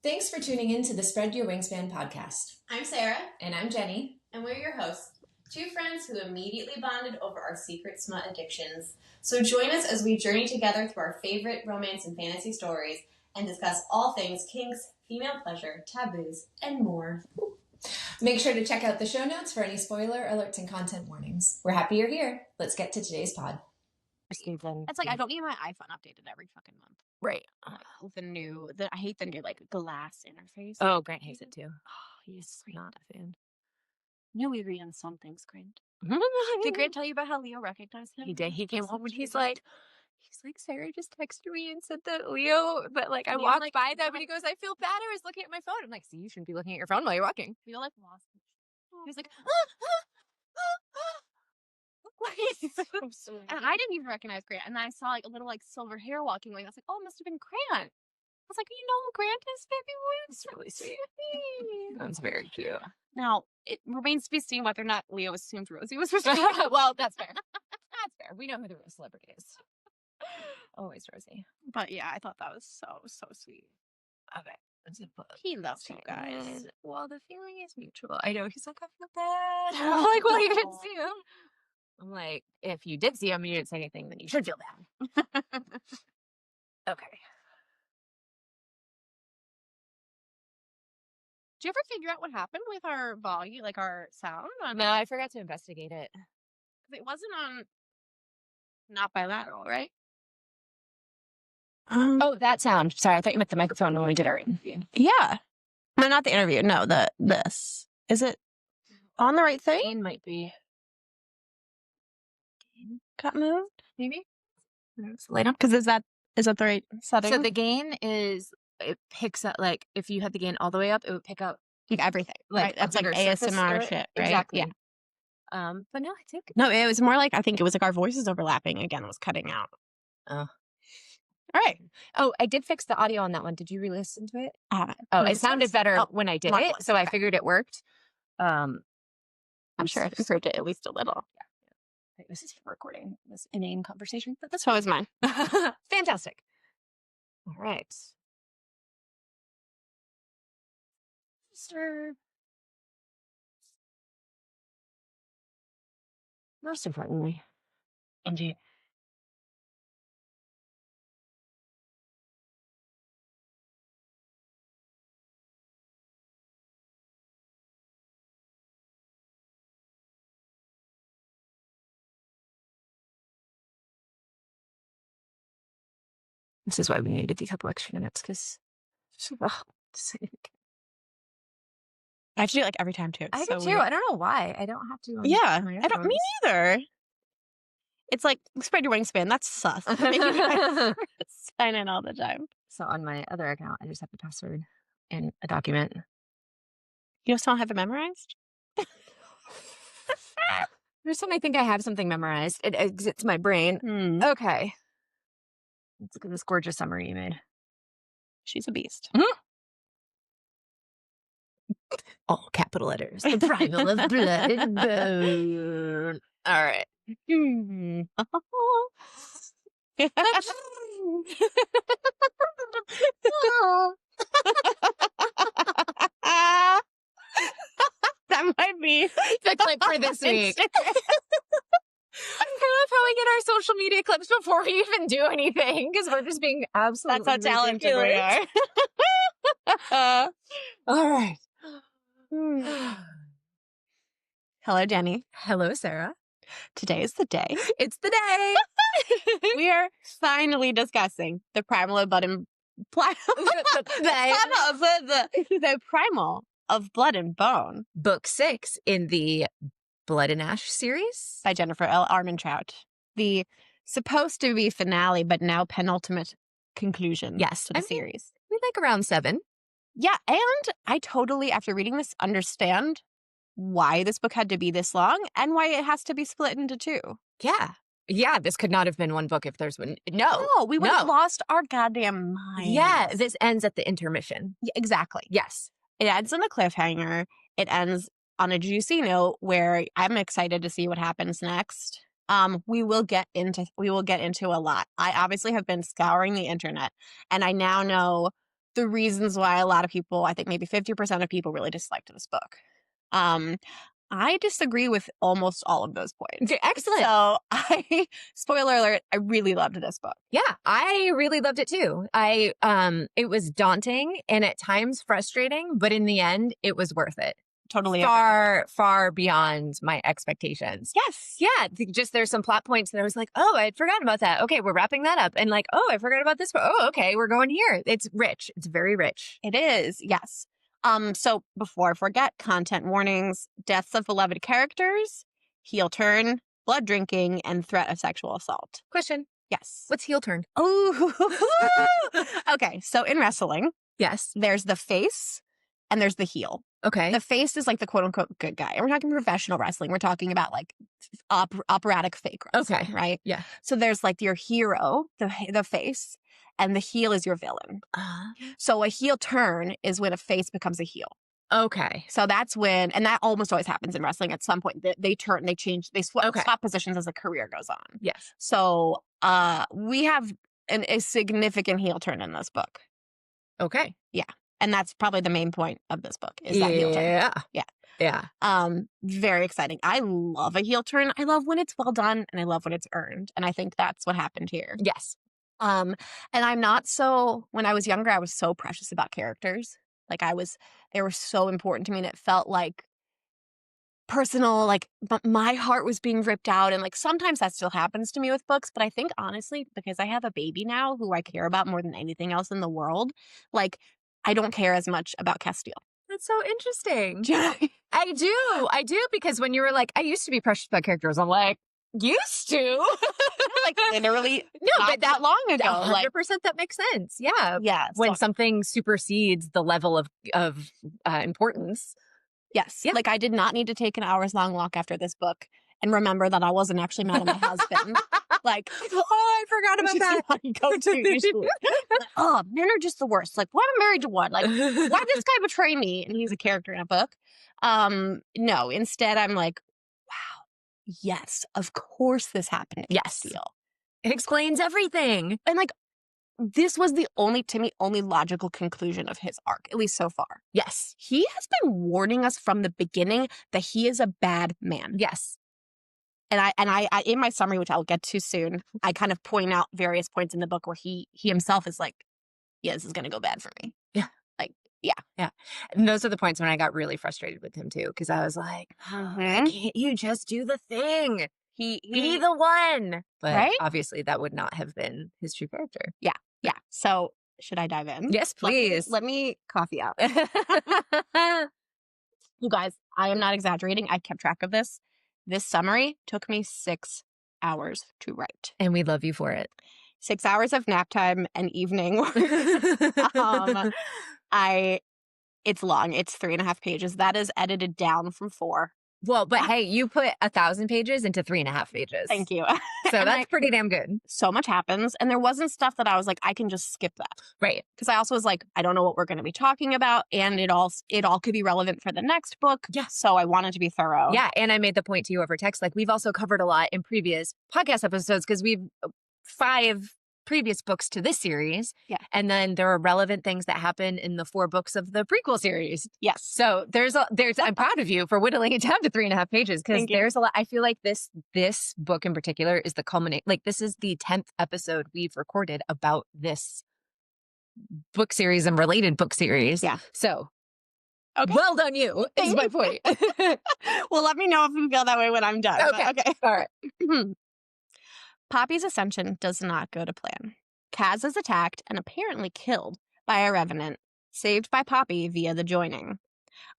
Thanks for tuning in to the Spread Your Wingspan podcast. I'm Sara. And I'm Jennie. And we're your hosts, two friends who immediately bonded over our secret smut addictions. So join us as we journey together through our favorite romance and fantasy stories and discuss all things kinks, female pleasure, taboos, and more. Make sure to check out the show notes for any spoiler alerts and content warnings. We're happy you're here. Let's get to today's pod. It's like I don't need my iPhone updated every fucking month. Right. With I hate the new glass interface. Oh, Grant hates it too. Oh, he's Not a fan. No, we agree on some things, Grant. Did Grant tell you about how Leo recognized him? He did. He came home and he's like, Sara just texted me and said that Leo, but like I walked by them and he goes, I feel bad. I was looking at my phone. I'm like, see, you shouldn't be looking at your phone while you're walking. Leo lost it. He was like, and I didn't even recognize Grant. And then I saw a little silver hair walking away. I was like, oh, it must have been Grant. I was like, you know who Grant is, baby? It's really sweet. That's very cute. Now, it remains to be seen whether or not Leo assumed Rosie was Well, that's fair. That's fair. We know who the real celebrity is. Always Rosie. But yeah, I thought that was so sweet. Okay. He loves you guys. Well, the feeling is mutual. I know. He's like, I feel bad. I'm like, well, you didn't see him. I'm like, if you did see him and you didn't say anything, then you should feel bad. Okay. Did you ever figure out what happened with our volume, our sound? No, I forgot to investigate it. It wasn't on not bilateral, right? Oh, that sound. Sorry, I thought you meant the microphone when we did our interview. Yeah. No, not the interview. No, this. Is it on the right thing? Gain might be. Got moved? Maybe? Light up. Because is that the right setting? So the gain is, it picks up, if you had the gain all the way up, it would pick up everything. Right? That's ASMR shit, right? Exactly. Yeah. But no, I think. No, it was more I think it was our voices overlapping again. It was cutting out. Oh. All right. Oh, I did fix the audio on that one. Did you re-listen to it? It sounded better when I did it, so I figured it worked. I'm sure I've heard it at least a little. Yeah. This is recording this inane conversation, but that's always mine. Fantastic. All right. Most importantly, indeed. This is why we needed a couple extra minutes, because I do every time too. I do too. I don't know why. I don't have to. Yeah, I don't. Me neither. It's Spread Your Wingspan. That's sus. Sign in all the time. So on my other account, I just have the password in a document. You still have it memorized? There's time I think I have something memorized. It exits my brain. Okay. Let's look at this gorgeous summary you made. She's a beast. All capital letters. The primal of blood and bone. All right. That might be the clip for this week. I love how we get our social media clips before we even do anything, because we're just being absolutely. That's how talented we are. All right. Hello, Jennie. Hello, Sara. Today is the day. It's the day. We are finally discussing the Primal of Blood and the Primal of Blood and Bone, Book 6 in the Blood and Ash series by Jennifer L. Armentrout. The supposed to be finale, but now penultimate conclusion. Yes, to the series. We around 7. Yeah, and I totally, after reading this, understand why this book had to be this long and why it has to be split into 2. Yeah. Yeah, this could not have been one book if there's one. No, we would have lost our goddamn minds. Yeah, this ends at the intermission. Yeah, exactly. Yes. It ends on a cliffhanger. It ends on a juicy note where I'm excited to see what happens next. We will get into a lot. I obviously have been scouring the internet, and I now know the reasons why a lot of people, I think maybe 50% of people really disliked this book. I disagree with almost all of those points. Okay, excellent. So spoiler alert, I really loved this book. Yeah, I really loved it too. It was daunting and at times frustrating, but in the end, it was worth it. Totally. Far beyond my expectations. Yes. Yeah, just there's some plot points that I was like, oh, I'd forgotten about that. Okay, we're wrapping that up. And like, oh, I forgot about this. Oh, okay, we're going here. It's rich. It's very rich. It is. Yes. So before I forget, content warnings, deaths of beloved characters, heel turn, blood drinking, and threat of sexual assault. Question. Yes. What's heel turn? Oh, okay. So in wrestling, Yes. there's the face and there's the heel. Okay. The face is like the quote unquote good guy. And we're talking professional wrestling. We're talking about like operatic fake wrestling, Okay. right? Yeah. So there's like your hero, the face, and the heel is your villain. So a heel turn is when a face becomes a heel. Okay. So that's when, and that almost always happens in wrestling at some point. They turn, they change, they swap positions as the career goes on. Yes. So we have a significant heel turn in this book. Okay. Yeah. And that's probably the main point of this book is that heel turn. Yeah. Yeah. Yeah. Very exciting. I love a heel turn. I love when it's well done and I love when it's earned. And I think that's what happened here. Yes. And I'm not when I was younger, I was so precious about characters. Like they were so important to me and it felt like personal, like my heart was being ripped out. And like sometimes that still happens to me with books. But I think honestly, because I have a baby now who I care about more than anything else in the world, like I don't care as much about Castile. That's so interesting. I do because when you were like, I used to be precious about characters, I'm like, used to? Like literally but that long ago. 100% that makes sense. Yeah. Yeah. When something supersedes the level of importance. Yes. Yeah. Like I did not need to take an hours-long walk after this book and remember that I wasn't actually mad at my husband. Like, oh, I forgot about that. Go-to usually. Like, oh, men are just the worst. Like, why am I married to one? Like, why did this guy betray me? And he's a character in a book. No, instead I'm like, wow, yes, of course this happened to Castile. It explains everything. And like, this was the only logical conclusion of his arc, at least so far. Yes. He has been warning us from the beginning that he is a bad man. Yes. And I in my summary, which I'll get to soon, I kind of point out various points in the book where he himself is like, yeah, this is going to go bad for me. Yeah. Like, yeah. Yeah. And those are the points when I got really frustrated with him too. Because I was like, can't you just do the thing? Be the one. But right? Obviously that would not have been his true character. Yeah. Yeah. So should I dive in? Yes, please. Let me coffee out. You guys, I am not exaggerating. I kept track of this. This summary took me 6 hours to write. And we love you for it. 6 hours of nap time and evening. It's long. It's 3.5 pages. That is edited down from 4. Well, but hey, you put 1,000 pages into 3.5 pages. Thank you. So that's pretty damn good. So much happens. And there wasn't stuff that I was like, I can just skip that. Right. Because I also was like, I don't know what we're going to be talking about. And it all could be relevant for the next book. Yeah. So I wanted to be thorough. Yeah. And I made the point to you over text. Like we've also covered a lot in previous podcast episodes because we've 5 previous books to this series. Yeah. And then there are relevant things that happen in the 4 books of the prequel series. Yes. So I'm proud of you for whittling it down to 3.5 pages because there's a lot. I feel like this book in particular is the culminate. Like this is the 10th episode we've recorded about this book series and related book series. Yeah. So okay. Well done you is my point. Well, let me know if you feel that way when I'm done. Okay. Okay. All right. Poppy's ascension does not go to plan. Kaz is attacked and apparently killed by a revenant, saved by Poppy via the joining.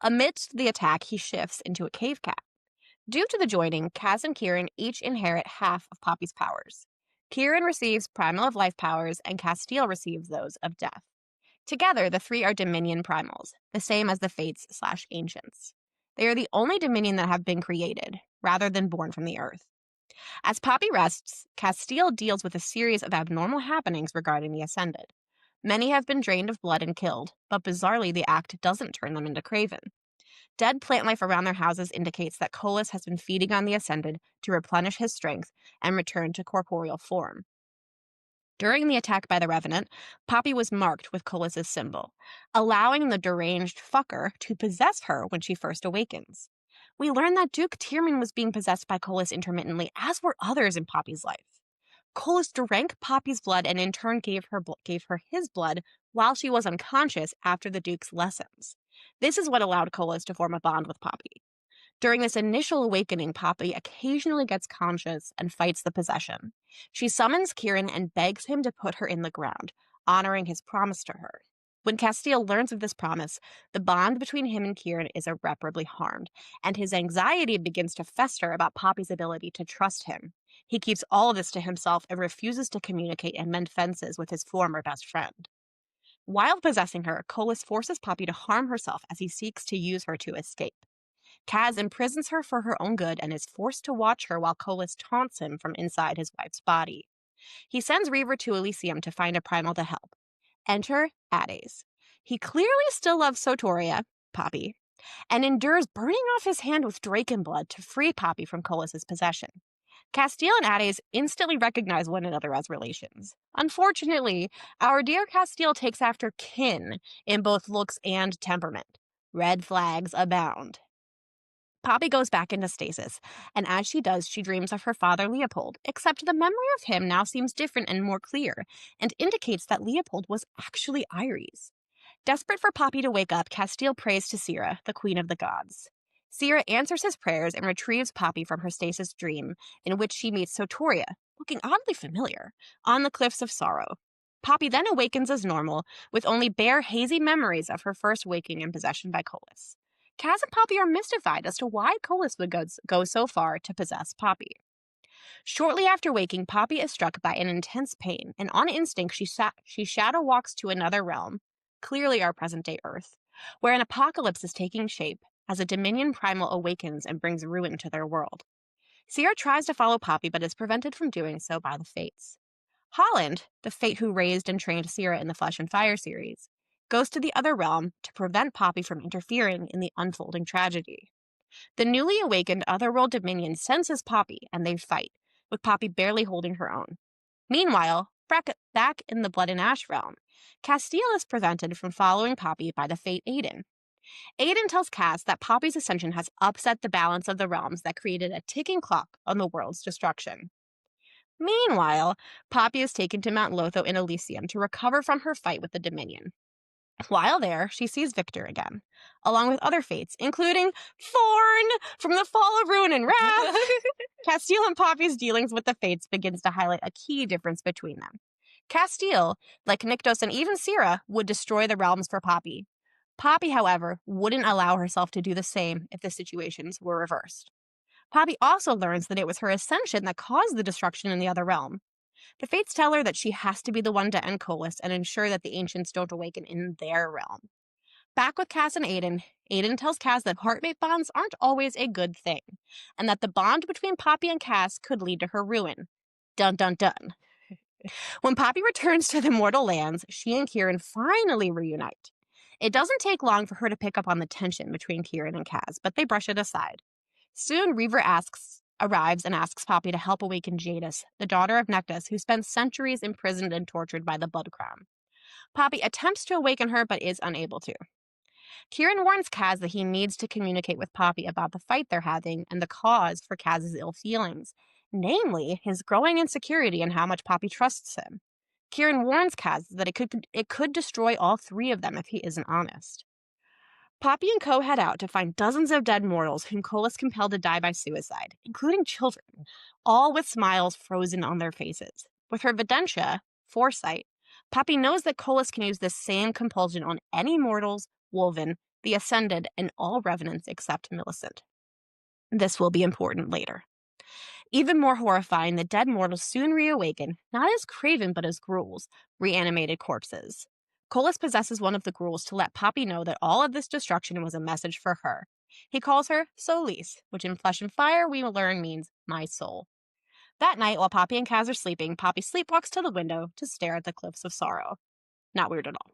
Amidst the attack, he shifts into a cave cat. Due to the joining, Kaz and Kieran each inherit half of Poppy's powers. Kieran receives Primal of Life powers, and Castile receives those of Death. Together, the 3 are Dominion Primals, the same as the Fates/Ancients. They are the only Dominion that have been created, rather than born from the earth. As Poppy rests, Castile deals with a series of abnormal happenings regarding the Ascended. Many have been drained of blood and killed, but bizarrely the act doesn't turn them into craven. Dead plant life around their houses indicates that Colas has been feeding on the Ascended to replenish his strength and return to corporeal form. During the attack by the Revenant, Poppy was marked with Colus's symbol, allowing the deranged fucker to possess her when she first awakens. We learn that Duke Tierman was being possessed by Colus intermittently, as were others in Poppy's life. Colus drank Poppy's blood and in turn gave her his blood while she was unconscious after the Duke's lessons. This is what allowed Colus to form a bond with Poppy. During this initial awakening, Poppy occasionally gets conscious and fights the possession. She summons Kieran and begs him to put her in the ground, honoring his promise to her. When Castile learns of this promise, the bond between him and Kieran is irreparably harmed, and his anxiety begins to fester about Poppy's ability to trust him. He keeps all of this to himself and refuses to communicate and mend fences with his former best friend. While possessing her, Colus forces Poppy to harm herself as he seeks to use her to escape. Kaz imprisons her for her own good and is forced to watch her while Colus taunts him from inside his wife's body. He sends Reaver to Elysium to find a Primal to help. Enter Ades. He clearly still loves Sotoria, Poppy, and endures burning off his hand with Drakenblood to free Poppy from Colus's possession. Castile and Ades instantly recognize one another as relations. Unfortunately, our dear Castile takes after kin in both looks and temperament. Red flags abound. Poppy goes back into stasis, and as she does, she dreams of her father Leopold, except the memory of him now seems different and more clear, and indicates that Leopold was actually Iris. Desperate for Poppy to wake up, Castile prays to Sara, the queen of the gods. Sara answers his prayers and retrieves Poppy from her stasis dream, in which she meets Sotoria, looking oddly familiar, on the cliffs of sorrow. Poppy then awakens as normal, with only bare, hazy memories of her first waking in possession by Colus. Kaz and Poppy are mystified as to why Colus would go so far to possess Poppy. Shortly after waking, Poppy is struck by an intense pain, and on instinct, she shadow walks to another realm, clearly our present-day Earth, where an apocalypse is taking shape as a Dominion Primal awakens and brings ruin to their world. Sara tries to follow Poppy, but is prevented from doing so by the Fates. Holland, the Fate who raised and trained Sara in the Flesh and Fire series, goes to the other realm to prevent Poppy from interfering in the unfolding tragedy. The newly awakened Otherworld Dominion senses Poppy, and they fight, with Poppy barely holding her own. Meanwhile, back in the Blood and Ash realm, Castile is prevented from following Poppy by the Fate Aiden. Aiden tells Kaz that Poppy's ascension has upset the balance of the realms that created a ticking clock on the world's destruction. Meanwhile, Poppy is taken to Mount Lotho in Elysium to recover from her fight with the Dominion. While there, she sees Victor again, along with other Fates, including Thorn from the Fall of Ruin and Wrath. Castile and Poppy's dealings with the Fates begins to highlight a key difference between them. Castile, like Nyktos and even Sara, would destroy the realms for Poppy. Poppy, however, wouldn't allow herself to do the same if the situations were reversed. Poppy also learns that it was her ascension that caused the destruction in the other realm. The Fates tell her that she has to be the one to end Colus and ensure that the Ancients don't awaken in their realm. Back with Kaz and Aiden tells Kaz that heartmate bonds aren't always a good thing, and that the bond between Poppy and Kaz could lead to her ruin. Dun dun dun. When Poppy returns to the mortal lands, she and Kieran finally reunite. It doesn't take long for her to pick up on the tension between Kieran and Kaz, but they brush it aside. Soon, Reaver arrives and asks Poppy to help awaken Jadis, the daughter of Nyktos, who spent centuries imprisoned and tortured by the Blood Crown. Poppy attempts to awaken her, but is unable to. Kieran warns Kaz that he needs to communicate with Poppy about the fight they're having and the cause for Kaz's ill feelings, namely his growing insecurity and how much Poppy trusts him. Kieran warns Kaz that it could destroy all three of them if he isn't honest. Poppy and co head out to find dozens of dead mortals whom Colus compelled to die by suicide, including children, all with smiles frozen on their faces. With her Videntia, foresight, Poppy knows that Colus can use this same compulsion on any mortals, Wolven, the Ascended, and all Revenants except Millicent. This will be important later. Even more horrifying, the dead mortals soon reawaken, not as Craven but as ghouls, reanimated corpses. Colus possesses one of the ghouls to let Poppy know that all of this destruction was a message for her. He calls her Solis, which in Flesh and Fire we will learn means my soul. That night, while Poppy and Kaz are sleeping, Poppy sleepwalks to the window to stare at the cliffs of sorrow. Not weird at all.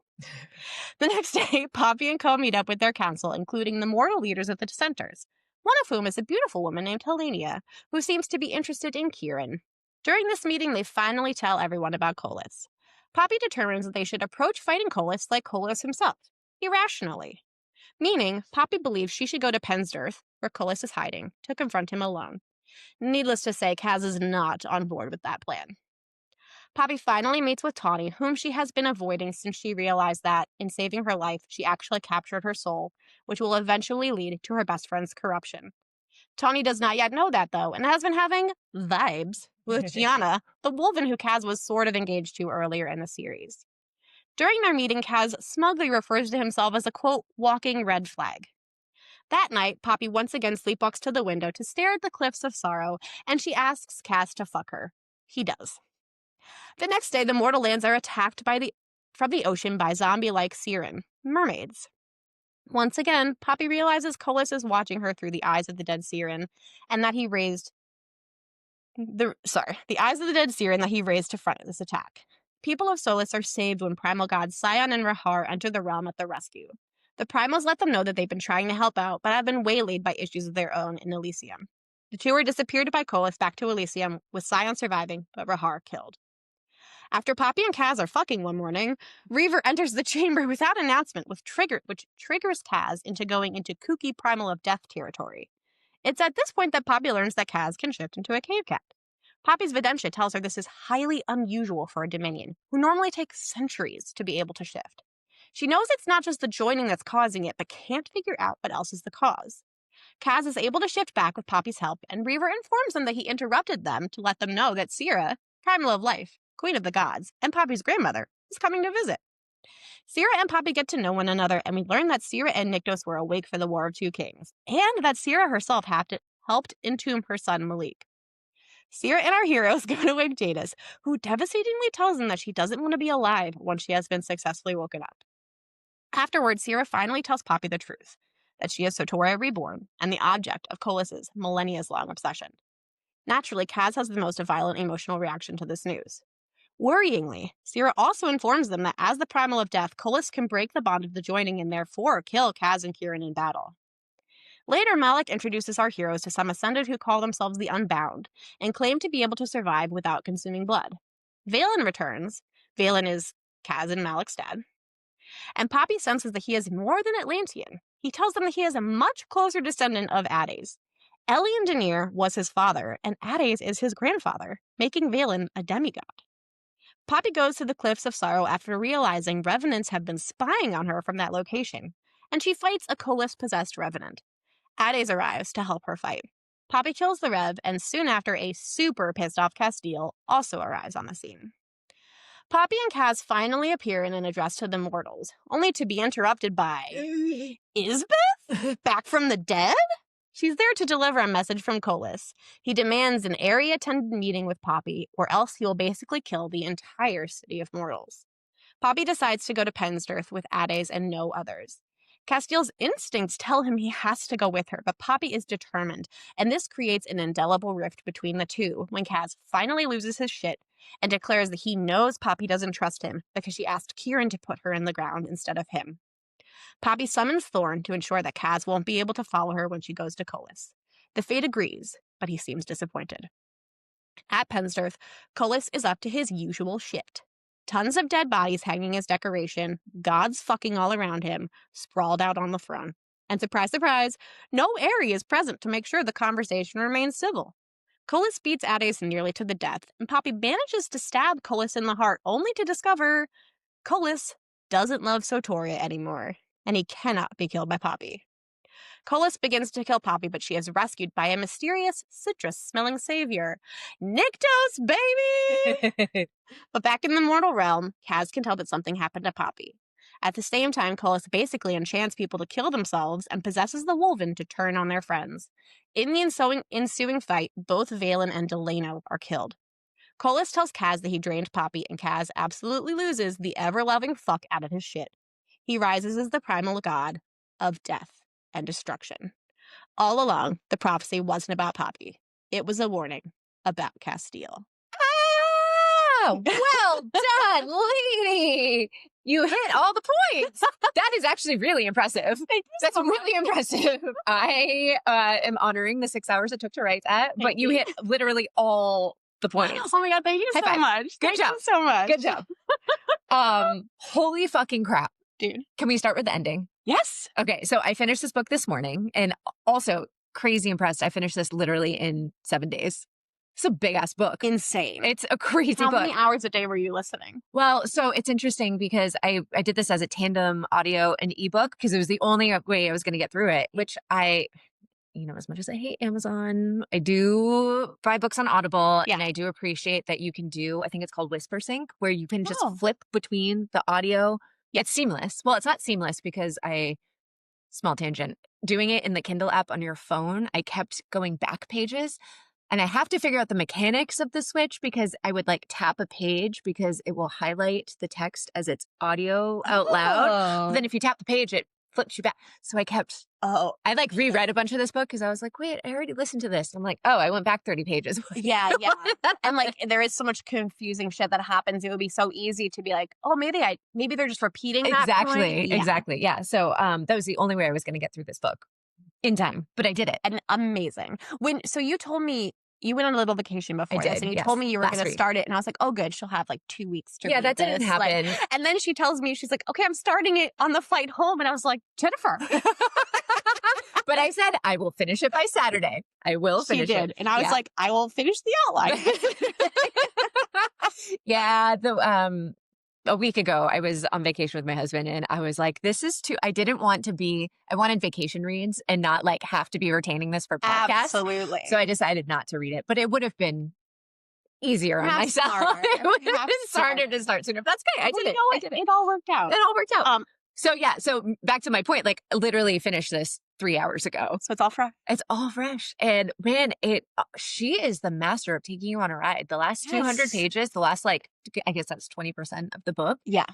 The next day, Poppy and Co meet up with their council, including the mortal leaders of the Dissenters, one of whom is a beautiful woman named Helenia, who seems to be interested in Kieran. During this meeting, they finally tell everyone about Colas. Poppy determines that they should approach fighting Colas like Colas himself, irrationally. Meaning, Poppy believes she should go to Pensdirth, where Colas is hiding, to confront him alone. Needless to say, Kaz is not on board with that plan. Poppy finally meets with Tawny, whom she has been avoiding since she realized that, in saving her life, she actually captured her soul, which will eventually lead to her best friend's corruption. Tawny does not yet know that, though, and has been having vibes with Gianna, the Wolven who Kaz was sort of engaged to earlier in the series. During their meeting, Kaz smugly refers to himself as a, quote, walking red flag. That night, Poppy once again sleepwalks to the window to stare at the cliffs of sorrow, and she asks Kaz to fuck her. He does. The next day, the mortal lands are attacked from the ocean by zombie-like siren, mermaids. Once again, Poppy realizes Colas is watching her through the eyes of the dead siren, and that he raised the eyes of the dead siren that he raised to front this attack. People of Solis are saved when primal gods Sion and Rahar enter the realm at the rescue. The primals let them know that they've been trying to help out, but have been waylaid by issues of their own in Elysium. The two are disappeared by Colas back to Elysium, with Sion surviving, but Rahar killed. After Poppy and Kaz are fucking one morning, Reaver enters the chamber without announcement, which triggers Kaz into going into kooky Primal of Death territory. It's at this point that Poppy learns that Kaz can shift into a cave cat. Poppy's Videntia tells her this is highly unusual for a Dominion, who normally take centuries to be able to shift. She knows it's not just the joining that's causing it, but can't figure out what else is the cause. Kaz is able to shift back with Poppy's help, and Reaver informs them that he interrupted them to let them know that Sara, Primal of Life, Queen of the Gods, and Poppy's grandmother, is coming to visit. Sara and Poppy get to know one another, and we learn that Sara and Nyktos were awake for the War of Two Kings, and that Sara herself helped entomb her son Malik. Sara and our heroes go to wake Jadis, who devastatingly tells them that she doesn't want to be alive once she has been successfully woken up. Afterwards, Sara finally tells Poppy the truth, that she is Sotoria reborn, and the object of Colas's millennia-long obsession. Naturally, Kaz has the most violent emotional reaction to this news. Worryingly, Sara also informs them that as the Primal of Death, Colas can break the bond of the joining and therefore kill Kaz and Kieran in battle. Later, Malik introduces our heroes to some Ascended who call themselves the Unbound and claim to be able to survive without consuming blood. Valen returns. Valen is Kaz and Malik's dad. And Poppy senses that he is more than Atlantean. He tells them that he is a much closer descendant of Ades. Elian Denier was his father, and Ades is his grandfather, making Valen a demigod. Poppy goes to the Cliffs of Sorrow after realizing revenants have been spying on her from that location, and she fights a Colas-possessed revenant. Ades arrives to help her fight. Poppy kills the Rev, and soon after, a super pissed-off Castile also arrives on the scene. Poppy and Kaz finally appear in an address to the mortals, only to be interrupted by Isbeth, back from the dead? She's there to deliver a message from Colas. He demands an area-attended meeting with Poppy, or else he will basically kill the entire city of mortals. Poppy decides to go to Pensdirth with Ades and no others. Castile's instincts tell him he has to go with her, but Poppy is determined, and this creates an indelible rift between the two when Kaz finally loses his shit and declares that he knows Poppy doesn't trust him because she asked Kieran to put her in the ground instead of him. Poppy summons Thorn to ensure that Kaz won't be able to follow her when she goes to Colas. The Fate agrees, but he seems disappointed. At Pensdirth, Colas is up to his usual shit. Tons of dead bodies hanging as decoration, gods fucking all around him, sprawled out on the throne. And surprise, surprise, no Aerie is present to make sure the conversation remains civil. Colas beats Ades nearly to the death, and Poppy manages to stab Colas in the heart only to discover Colas doesn't love Sotoria anymore, and he cannot be killed by Poppy. Colas begins to kill Poppy, but she is rescued by a mysterious citrus-smelling savior. Nyktos, baby! But back in the mortal realm, Kaz can tell that something happened to Poppy. At the same time, Colas basically enchants people to kill themselves and possesses the Wolven to turn on their friends. In the ensuing fight, both Valen and Delano are killed. Colas tells Kaz that he drained Poppy, and Kaz absolutely loses the ever-loving fuck out of his shit. He rises as the primal god of death and destruction. All along, the prophecy wasn't about Poppy. It was a warning about Castile. Oh, well done, lady! You hit all the points. That is actually really impressive. That's really impressive. I am honoring the 6 hours it took to write that, but you hit literally all the points. Oh my God, thank you High so five. much. Good Thank job. you so much. Good job. Holy fucking crap. Dude. Can we start with the ending? Yes. Okay, so I finished this book this morning and also crazy impressed. I finished this literally in 7 days. It's a big ass book. Insane. It's a crazy How book. many hours a day were you listening? Well, so it's interesting because I did this as a tandem audio and ebook because it was the only way I was going to get through it, which as much as I hate Amazon, I do buy books on Audible and I do appreciate that you can do, I think it's called Whisper Sync, where you can just flip between the audio. Yeah, it's seamless. Well, it's not seamless because small tangent, doing it in the Kindle app on your phone, I kept going back pages. And I have to figure out the mechanics of the switch because I would like tap a page because it will highlight the text as it's audio out loud. But then if you tap the page, it flips you back. So I like reread a bunch of this book because I was like, wait, I already listened to this. I'm like, oh, I went back 30 pages. Yeah. And like, there is so much confusing shit that happens. It would be so easy to be like, oh, maybe they're just repeating that point. Exactly. Yeah. So that was the only way I was going to get through this book in time, but I did it. And amazing. So you told me you went on a little vacation before this, and you told me you were going to start it, and I was like, oh, good, she'll have like 2 weeks to read that didn't this. happen. And then she tells me, she's like, okay, I'm starting it on the flight home, and I was like, Jennifer. But I said, I will finish it by Saturday. I will finish it. And I was like, I will finish the outline. Yeah, a week ago, I was on vacation with my husband and I was like, I wanted vacation reads and not like have to be retaining this for podcasts. Absolutely. So I decided not to read it, but it would have been easier on myself. It would have been smarter to start sooner. But that's great. I did it. It all worked out. So back to my point, like literally finished this 3 hours ago. So it's all fresh. It's all fresh. And man, she is the master of taking you on a ride. The last 200 pages, the last I guess that's 20% of the book. Yeah.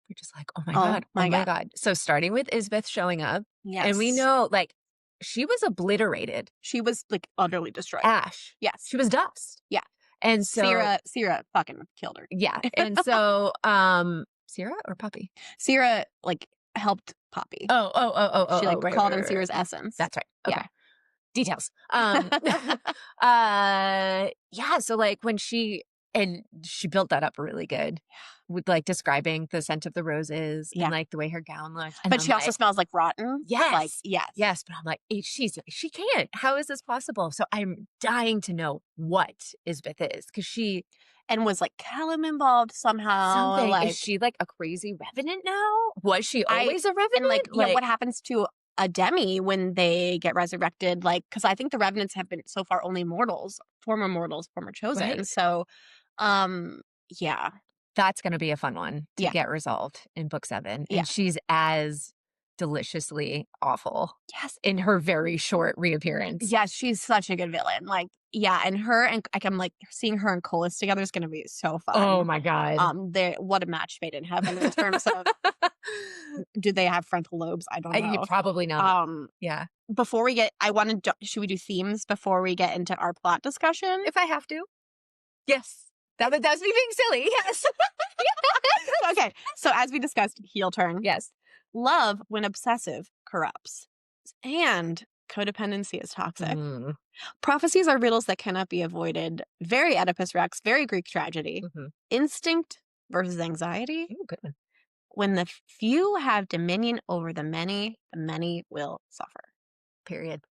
You're just like, oh my God. So starting with Isbeth showing up. Yes. And we know like she was obliterated. She was like utterly destroyed. Ash. Yes. She was dust. Yeah. And so Sara fucking killed her. Yeah. And so Sara or Poppy? Sara like helped Poppy. Oh. She called in Sara's essence. That's right. Okay. Yeah. Details. Yeah. So like when she built that up really good with like describing the scent of the roses and like the way her gown looked. But she also smells like rotten. Yes. Yes. But I'm like, she can't. How is this possible? So I'm dying to know what Isbeth is because and was like Callum involved somehow. Something. Like, is she like a crazy revenant now? Was she always a revenant? And like what happens to a Demi when they get resurrected? Like, because I think the revenants have been so far only former chosen. Right. So, yeah. That's going to be a fun one to get resolved in book 7. And she's as deliciously awful. Yes. In her very short reappearance. Yes, she's such a good villain. Like, yeah, and her and I'm like seeing her and Colas together is going to be so fun. Oh my God. What a match made in heaven in terms of do they have frontal lobes? I don't know. Probably not. Yeah. Before we get, should we do themes before we get into our plot discussion? If I have to. Yes. That was me being silly. Yes. Okay. So as we discussed, heel turn. Yes. Love, when obsessive, corrupts. And codependency is toxic. Prophecies are riddles that cannot be avoided. Very Oedipus Rex, very Greek tragedy. Instinct versus anxiety. Ooh, good one. When the few have dominion over the many will suffer. Period.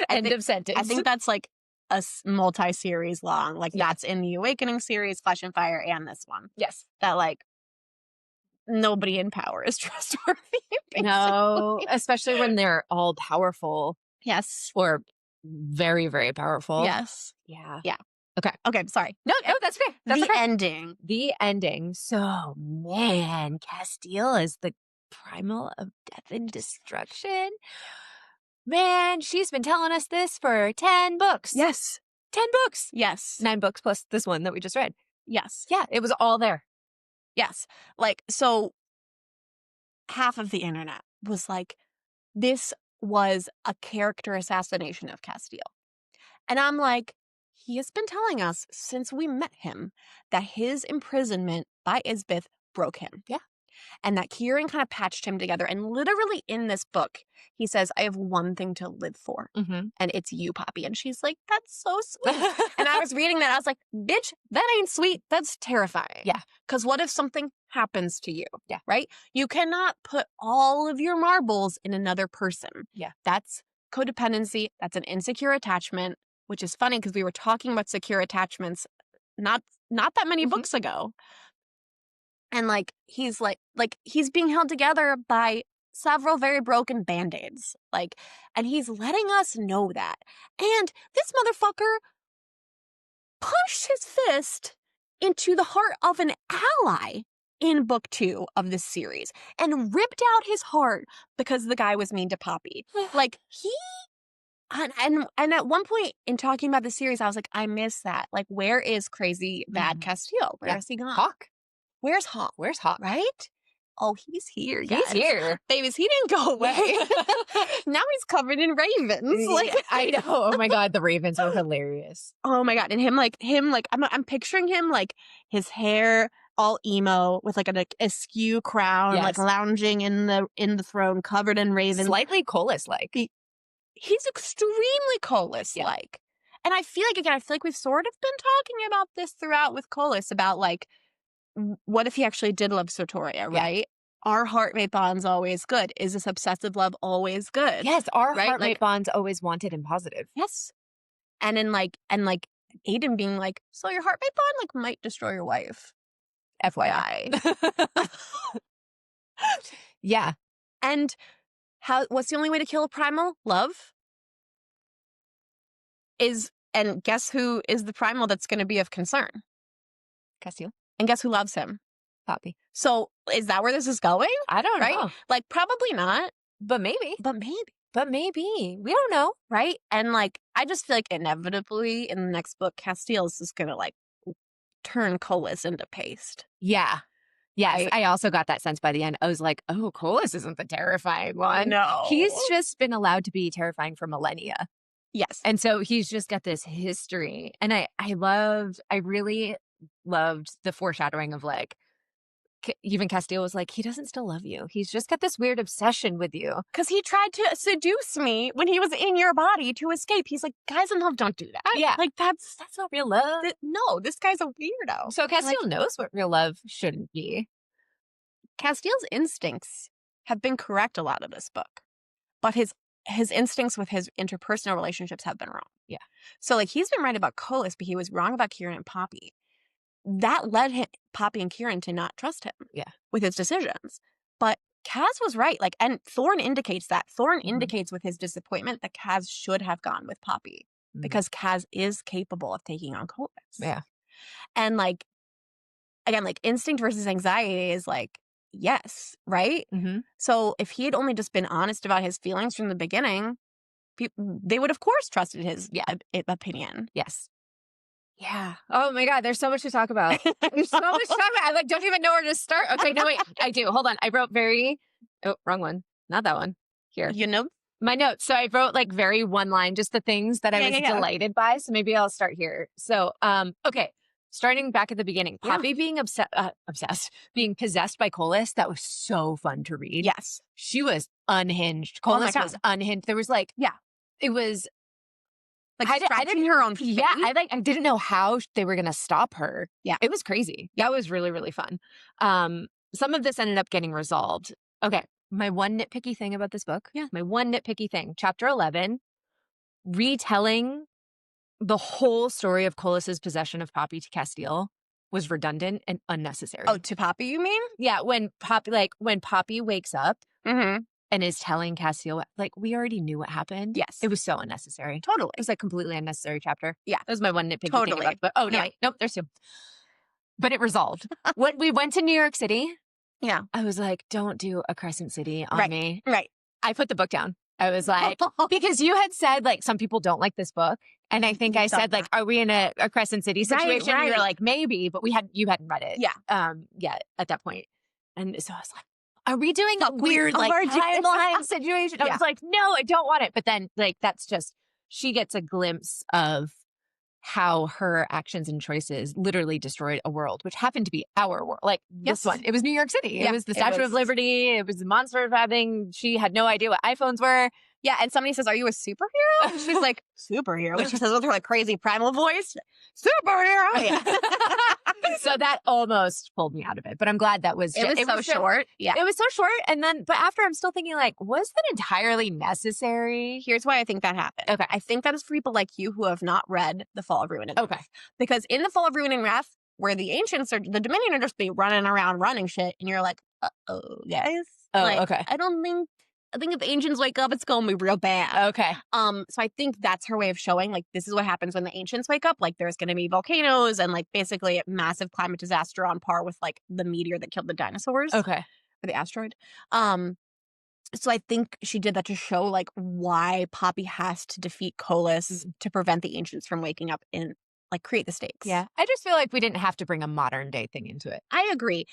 End of sentence. I think that's like a multi-series long. Like that's in the Awakening series, Flesh and Fire, and this one. Yes. That like nobody in power is trustworthy. Basically. No, especially when they're all powerful. Yes. Or very, very powerful. Yes. Yeah. Yeah. Okay. Sorry. No, that's great. Ending. The ending. So, man, Castile is the primal of death and destruction. Man, she's been telling us this for 10 books. Yes. 10 books. Yes. 9 books plus this one that we just read. Yes. Yeah, it was all there. Yes. Like, so half of the internet was like, this was a character assassination of Castile. And I'm like, he has been telling us since we met him that his imprisonment by Isbeth broke him. Yeah. and that Kieran kind of patched him together. And literally in this book, he says, I have one thing to live for, and it's you, Poppy. And she's like, that's so sweet. And I was reading that. I was like, bitch, that ain't sweet. That's terrifying. Yeah. Because what if something happens to you? Yeah. Right? You cannot put all of your marbles in another person. Yeah. That's codependency. That's an insecure attachment, which is funny because we were talking about secure attachments not that many books ago. And like he's being held together by several very broken band-aids. Like, and he's letting us know that. And this motherfucker punched his fist into the heart of an ally in book 2 of this series and ripped out his heart because the guy was mean to Poppy. Like he and at one point in talking about the series, I was like, I miss that. Like, where is crazy bad Castile? Where has he gone? Hawk. Where's Hawk? Where's Hawk? Right? Oh, he's here, guys. He's here. Babies, he didn't go away. Now he's covered in ravens. Like, I know. Oh my God, the ravens are hilarious. Oh my God. And him, I'm picturing him like his hair all emo with like an askew crown, like lounging in the throne, covered in ravens. Slightly Colas-like. He's extremely Colas-like. And I feel like we've sort of been talking about this throughout with Colas about like, what if he actually did love Sotoria, right? Our heartmate bond's always good. Is this obsessive love always good? Yes, our heartmate like, bond's always wanted and positive. Yes. And Aiden being like, so your heartmate bond like might destroy your wife. FYI. Yeah. And what's the only way to kill a primal? Love. And guess who is the primal that's going to be of concern? Castile. And guess who loves him? Poppy. So is that where this is going? I don't know. Right? Like, probably not. But maybe. But maybe. But maybe. We don't know. Right? And like, I just feel like inevitably in the next book, Castile's is going to like turn Colas into paste. Yeah. Yes. Right? I also got that sense by the end. I was like, oh, Colas isn't the terrifying one. No. He's just been allowed to be terrifying for millennia. Yes. And so he's just got this history. And I really loved the foreshadowing of like, even Castile was like, he doesn't still love you. He's just got this weird obsession with you. Because he tried to seduce me when he was in your body to escape. He's like, guys in love don't do that. Yeah. Like, that's not real love. No, this guy's a weirdo. So Castile knows what real love shouldn't be. Castile's instincts have been correct a lot of this book. But his instincts with his interpersonal relationships have been wrong. Yeah. So like he's been right about Colas, but he was wrong about Kieran and Poppy. That led Poppy and Kieran to not trust him with his decisions. But Kaz was right. Like, and Thorne indicates that. Thorne indicates with his disappointment that Kaz should have gone with Poppy because Kaz is capable of taking on Colas. Yeah. And like, again, like instinct versus anxiety is like, yes, right? So if he had only just been honest about his feelings from the beginning, they would, of course, trusted his opinion. Yes. Yeah. Oh my God. There's so much to talk about. There's so much to talk about. I like don't even know where to start. Okay. No, wait. I do. Hold on. I wrote wrong one. Not that one. Here. You know? My notes. So I wrote like very one line, just the things that I was delighted by. So maybe I'll start here. So, okay. Starting back at the beginning, Poppy being obsessed, being possessed by Colas, that was so fun to read. Yes. She was unhinged. Colas was unhinged. There was like, it was like scratching her own face. Yeah, I didn't know how they were going to stop her. Yeah. It was crazy. That was really, really fun. Some of this ended up getting resolved. Okay. My one nitpicky thing about this book. Yeah. My one nitpicky thing. Chapter 11, retelling the whole story of Colas's possession of Poppy to Castile was redundant and unnecessary. Oh, to Poppy, you mean? Yeah, when Poppy wakes up and is telling Castile, like, we already knew what happened. Yes. It was so unnecessary. Totally. It was like completely unnecessary chapter. Yeah. That was my one nitpicky thing about it. But oh, no, wait. Nope, there's two. But it resolved. When we went to New York City, I was like, don't do a Crescent City on me. Right. I put the book down. I was like, because you had said, like, some people don't like this book. And I think I said, like, are we in a Crescent City situation? Right. And you were like, maybe, but you hadn't read it. Yeah. At that point. And so I was like, are we doing a weird, like, timeline situation? I was like, no, I don't want it. But then, like, that's just, she gets a glimpse of how her actions and choices literally destroyed a world, which happened to be our world. Like Yes. this one, it was New York City. Yeah, it was the it Statue was- of Liberty. It was the monster thing. She had no idea what iPhones were. Yeah, and somebody says, "Are you a superhero?" And she's like, "Superhero," which she says with her like crazy primal voice. Superhero. Yeah. So that almost pulled me out of it, but I'm glad that was It was so short. Yeah. It was so short, and then but after I'm still thinking like, was that entirely necessary? Here's why I think that happened. Okay. I think that is for people like you who have not read The Fall of Ruin and Wrath. Okay. Because in The Fall of Ruin and Wrath, where the ancients are, the Dominion are just be running around running shit, and you're like, uh-oh, guys. Oh, Like, okay. I think if the ancients wake up, it's gonna be real bad. Okay. So I think that's her way of showing, like, this is what happens when the ancients wake up. Like, there's gonna be volcanoes and, like, basically a massive climate disaster on par with, like, the meteor that killed the dinosaurs. Okay. Or the asteroid. So I think she did that to show, like, why Poppy has to defeat Colas to prevent the ancients from waking up and, like, create the stakes. Yeah. I just feel like we didn't have to bring a modern day thing into it. I agree.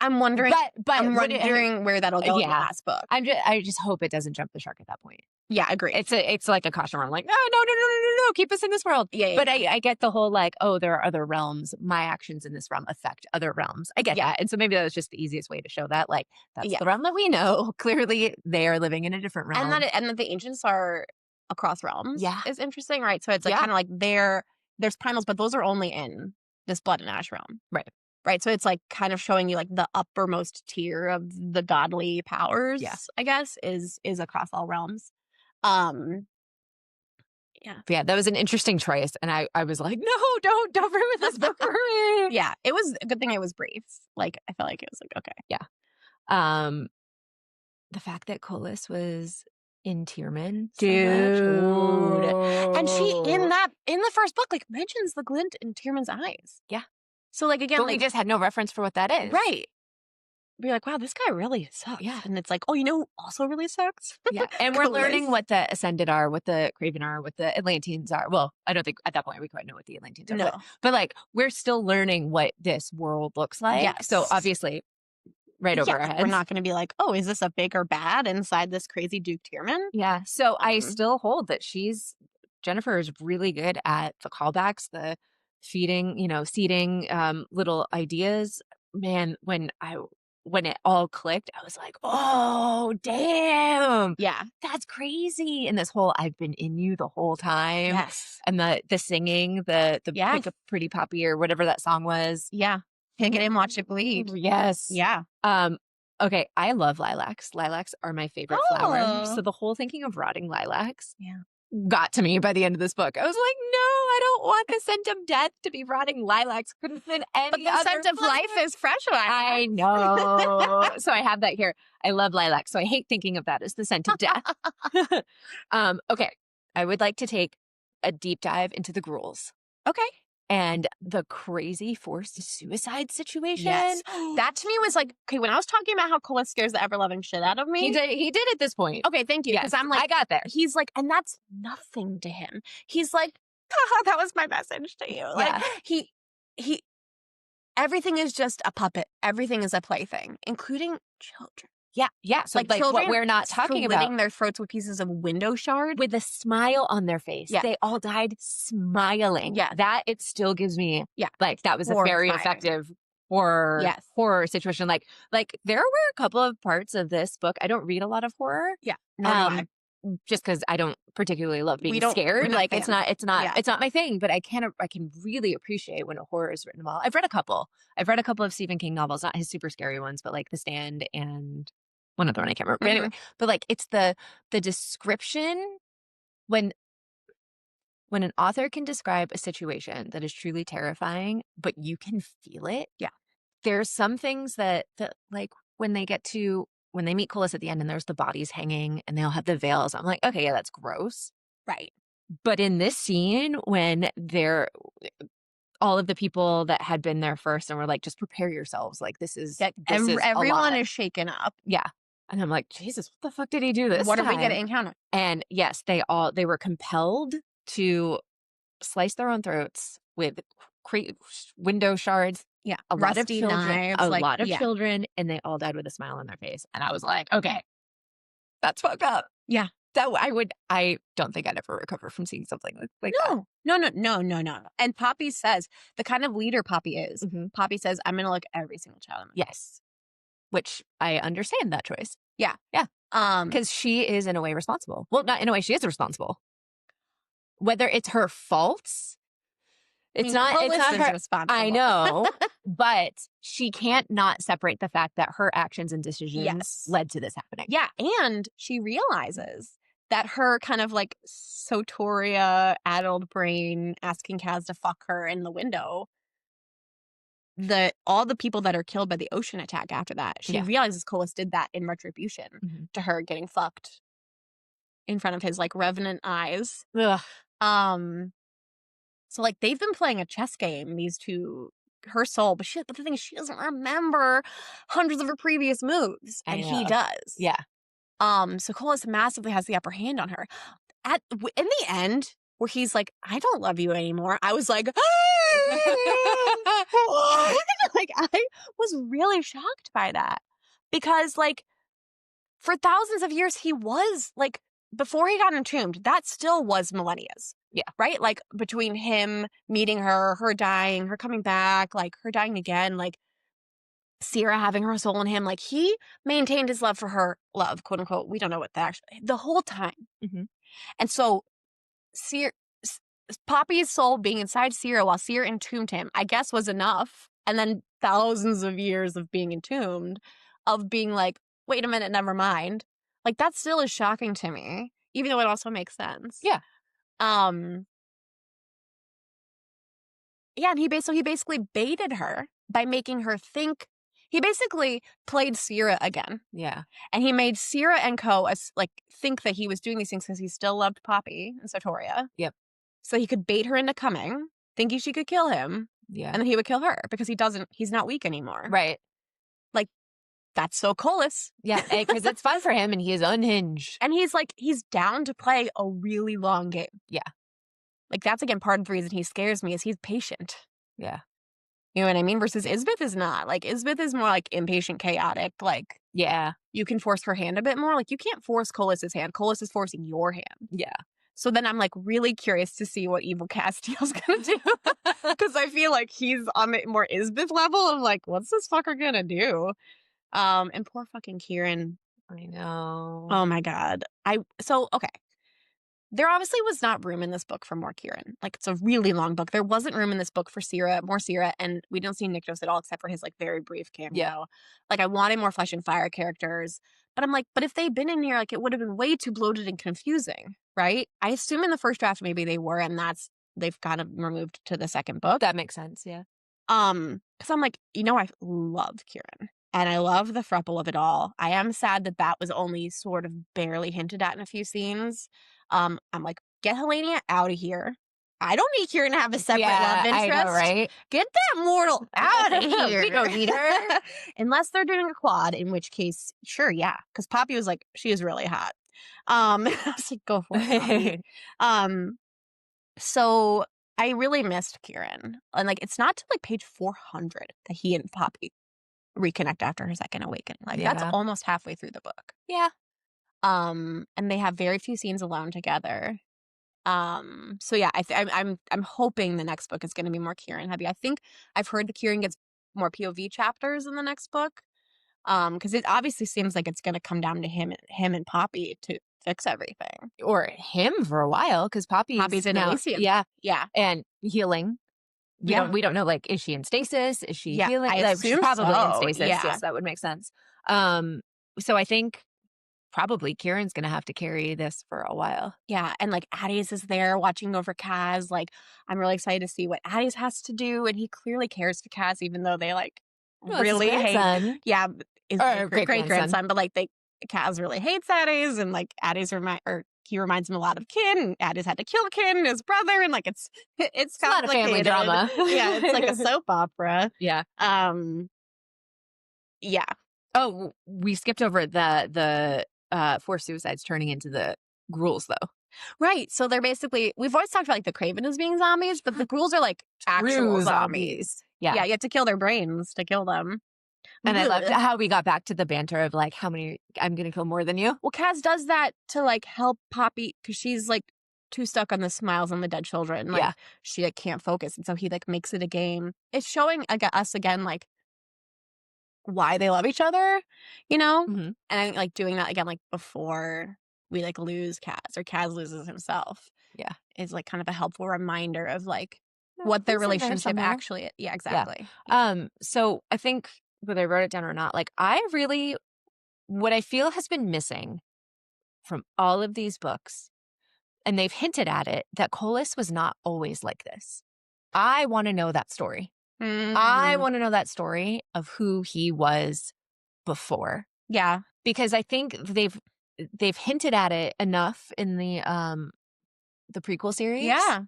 I'm wondering. But I'm would it- wondering where that'll go in the Yeah. last book. I just hope it doesn't jump the shark at that point. Yeah, agree. It's like a caution where I'm like, no, keep us in this world. Yeah. But I get the whole like, oh, there are other realms. My actions in this realm affect other realms. I get that. And so maybe that was just the easiest way to show that. Like, that's the realm that we know. Clearly, they are living in a different realm. And that the ancients are across realms. Yeah. Is interesting, right? So it's like kind of like there's primals, but those are only in this blood and ash realm. Right. So it's like kind of showing you like the uppermost tier of the godly powers, I guess, is across all realms. Yeah, that was an interesting choice. And I was like, no, don't ruin this book for me. Yeah. It was a good thing it was brief. Like, I felt like it was like, okay. Yeah. The fact that Colas was in Tierman. Dude. And she in the first book, like, mentions the glint in Tierman's eyes. Yeah. So like again, but like, we just had no reference for what that is. Right. Be like, wow, this guy really sucks. Yeah. And it's like, oh, you know who also really sucks? Yeah. And we're Colas. learning what the Ascended are, what the Craven are, what the Atlanteans are. Well, I don't think at that point we quite know what the Atlanteans are. No. But like, we're still learning what this world looks like. Yes. So obviously, right over our heads. We're not going to be like, oh, is this a big or bad inside this crazy Duke Tierman? Yeah. So I still hold that Jennifer is really good at the callbacks, the feeding, seeding little ideas. Man, when it all clicked, I was like, oh, damn. Yeah. That's crazy. And this whole I've been in you the whole time. Yes. And the singing, the Pick a Pretty Poppy or whatever that song was. Yeah. Pick it and watch it bleed. Yes. Yeah. Okay, I love lilacs. Lilacs are my favorite flower. So the whole thinking of rotting lilacs got to me by the end of this book. I was like, no, I don't want the scent of death to be rotting lilacs. Could have been any But the other scent of life is fresh lilacs. I know. So I have that here. I love lilacs. So I hate thinking of that as the scent of death. Okay. I would like to take a deep dive into the Gruels. Okay. And the crazy forced suicide situation. Yes. That to me was like, okay, when I was talking about how Colas scares the ever-loving shit out of me. He did at this point. Okay, thank you. Because Yes, I'm like, I got there. He's like, and that's nothing to him. He's like, haha, that was my message to you. Like, he, everything is just a puppet. Everything is a plaything, including children. Yeah. So like children what we're not talking about. Slitting their throats with pieces of window shard. With a smile on their face. Yeah. They all died smiling. Yeah. That it still gives me, like, that was a Horrifying. very effective horror situation. Like there were a couple of parts of this book. I don't read a lot of horror. Yeah. Just because I don't particularly love being we're scared. not Like fans. it's not my thing, but I can really appreciate when a horror is written well. I've read a couple of Stephen King novels, not his super scary ones, but like The Stand and one other one I can't remember. But anyway, but like it's the description when an author can describe a situation that is truly terrifying, but you can feel it. Yeah. There's some things that like when they meet Colas at the end and there's the bodies hanging and they all have the veils, I'm like, okay, yeah, that's gross. Right. But in this scene, when all of the people that had been there first and were like, just prepare yourselves. Like this is everyone is shaken up. Yeah. And I'm like, Jesus, what the fuck did he do this What time? are we going to encounter? And yes, they were compelled to slice their own throats with window shards. Yeah. A lot of Rusty children, knives. a lot of children, and they all died with a smile on their face. And I was like, okay, that's fucked up. Yeah. I don't think I'd ever recover from seeing something like that. No. And Poppy says, the kind of leader Poppy is, Mhm. Poppy says, I'm going to look every single child in the Yes. Which I understand that choice. Yeah. Yeah. Um, Because she is in a way responsible. Well, not in a way, she is responsible. Whether it's her faults, it's not her. responsible. I know, but she can't not separate the fact that her actions and decisions Yes. led to this happening. Yeah, and she realizes that her kind of like Sotoria addled brain asking Kaz to fuck her in the window, all the people that are killed by the ocean attack after that, she Yeah. realizes Colas did that in retribution Mhm. to her getting fucked in front of his like revenant eyes. Ugh. So like they've been playing a chess game, these two, her soul, but the thing is she doesn't remember hundreds of her previous moves, and he does. Yeah. So Colas massively has the upper hand on her. In the end, where he's like, I don't love you anymore, I was like, like I was really shocked by that. Because like for thousands of years he was like, before he got entombed, that still was millennias. Yeah. Right? Like between him meeting her dying, her coming back, like her dying again, like Sara having her soul in him, like he maintained his love for her, quote unquote. We don't know what that actually, the whole time. Mhm. And so Poppy's soul being inside Sara while Sara entombed him, I guess was enough. And then thousands of years of being entombed, of being like, wait a minute, never mind. Like that still is shocking to me, even though it also makes sense. Yeah. Yeah, and he basically baited her by making her think. He basically played Sara again. Yeah. And he made Sara and Co. think that he was doing these things because he still loved Poppy and Sotoria. Yep. So he could bait her into coming, thinking she could kill him. Yeah. And then he would kill her because he's not weak anymore. Right. Like, that's so Colas. Yeah, because it's fun for him and he is unhinged. And he's down to play a really long game. Yeah. Like, that's, again, part of the reason he scares me is he's patient. Yeah. You know what I mean? Versus Isbeth is not. Like, Isbeth is more, like, impatient, chaotic. Like, yeah, you can force her hand a bit more. Like, you can't force Colas's hand. Colas is forcing your hand. Yeah. So then I'm, like, really curious to see what evil Castiel's gonna do. Because I feel like he's on the more Isbeth level of, like, what's this fucker gonna do? And poor fucking Kieran. I know. Oh, my God. Okay. There obviously was not room in this book for more Kieran. Like, it's a really long book. There wasn't room in this book for more Sara, and we don't see Nyktos at all except for his, like, very brief cameo. Yeah. Like, I wanted more Flesh and Fire characters. But I'm like, but if they'd been in here, like, it would have been way too bloated and confusing, right? I assume in the first draft maybe they were, and they've kind of removed to the second book. That makes sense, yeah. Because I'm like, I love Kieran. And I love the throuple of it all. I am sad that was only sort of barely hinted at in a few scenes. I'm like, get Helenia out of here. I don't need Kieran to have a separate love interest. I know, right? Get that mortal out of here. We don't need her. Unless they're doing a quad, in which case, sure, yeah. Because Poppy was like, she is really hot. I was like, go for it, Poppy. So I really missed Kieran. And like, it's not till like page 400 that he and Poppy reconnect after her second awakening. Like, that's almost halfway through the book. Yeah. And they have very few scenes alone together. So yeah, I'm hoping the next book is going to be more Kieran heavy. I think I've heard that Kieran gets more POV chapters in the next book. Because it obviously seems like it's going to come down to him and Poppy to fix everything, or him for a while, because Poppy's in now, Elysium. Yeah, and healing. We don't know. Like, is she in stasis? Is she healing? I assume probably so. in stasis. Yeah. Yes, that would make sense. So I think probably Kieran's gonna have to carry this for a while. Yeah, and like Addis is there watching over Kaz. Like, I'm really excited to see what Addis has to do, and he clearly cares for Kaz, even though they like really hate. Yeah, is great grandson, but like Kaz really hates Addis, and like Addis he reminds him a lot of Kin, and Addis had to kill Kin, his brother, and like it's a lot of family drama. Yeah, it's like a soap opera. Yeah. Yeah. Oh, we skipped over the forced suicides turning into the ghouls, though. Right. So they're basically, we've always talked about like the Craven as being zombies, but the ghouls are like actual zombies. Yeah. Yeah, you have to kill their brains to kill them. And I loved how we got back to the banter of like, how many, I'm going to kill more than you. Well, Kaz does that to like help Poppy because she's like too stuck on the smiles on the dead children. Like she like, can't focus. And so he like makes it a game. It's showing us again, like why they love each other, you know? Mm-hmm. And I think like doing that again, like before we like lose Kaz or Kaz loses himself. Yeah. Is like kind of a helpful reminder of like what their relationship actually is. Yeah, exactly. Yeah. So I think whether I wrote it down or not, like what I feel has been missing from all of these books, and they've hinted at it, that Colas was not always like this. I want to know that story. Mm-hmm. I want to know that story of who he was before. Yeah. Because I think they've hinted at it enough in the prequel series. Yeah.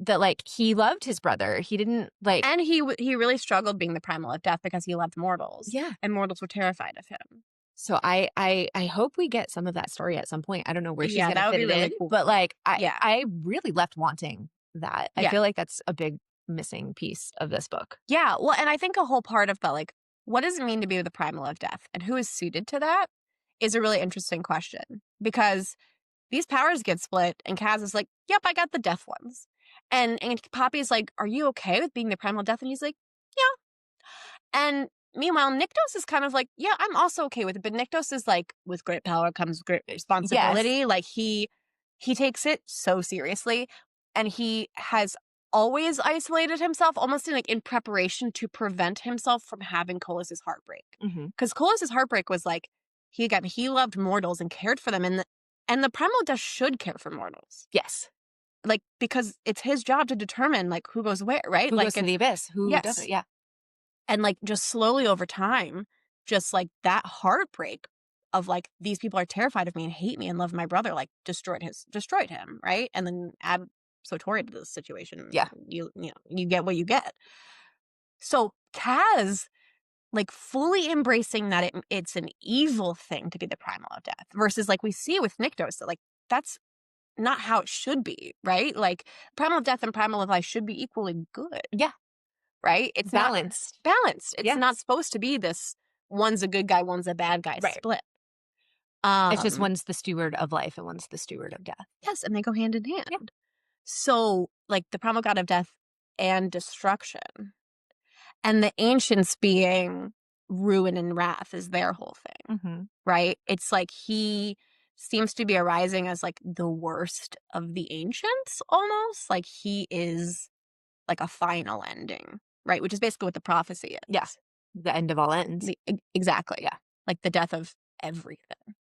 That like he loved his brother. He didn't like, and he really struggled being the primal of death because he loved mortals. Yeah. And mortals were terrified of him. So I hope we get some of that story at some point. I don't know where she's going to fit it really in, cool. but like I really left wanting that. I feel like that's a big missing piece of this book. Yeah. Well, and I think a whole part of the like, what does it mean to be the primal of death and who is suited to that is a really interesting question because these powers get split and Kaz is like, yep, I got the death ones. And Poppy's like, are you okay with being the primal death? And he's like, yeah. And meanwhile, Nyktos is kind of like, yeah, I'm also okay with it. But Nyktos is like, with great power comes great responsibility. Yes. Like he takes it so seriously. And he has always isolated himself almost in preparation to prevent himself from having Colas's heartbreak. Because Colas's heartbreak was like, he loved mortals and cared for them. And the primal death should care for mortals. Yes. Like, because it's his job to determine, like, who goes where, right? Who like, goes to the abyss? Who doesn't? Yeah. And, like, just slowly over time, just, like, that heartbreak of, like, these people are terrified of me and hate me and love my brother, like, destroyed him, right? And then add Authorial to this situation. Yeah. You get what you get. So Kaz, like, fully embracing that it's an evil thing to be the primal of death versus, like, we see with Nyktos that, like, that's not how it should be, right? Like, primal of death and primal of life should be equally good. Yeah. Right? It's balanced. Balanced. It's not supposed to be this one's a good guy, one's a bad guy split. It's just one's the steward of life and one's the steward of death. Yes, and they go hand in hand. Yeah. So, like, the primal god of death and destruction and the ancients being ruin and wrath is their whole thing, right? It's like he seems to be arising as like the worst of the ancients almost. Like he is like a final ending, right? Which is basically what the prophecy is. Yeah. The end of all ends. Exactly. Yeah. Like the death of everything.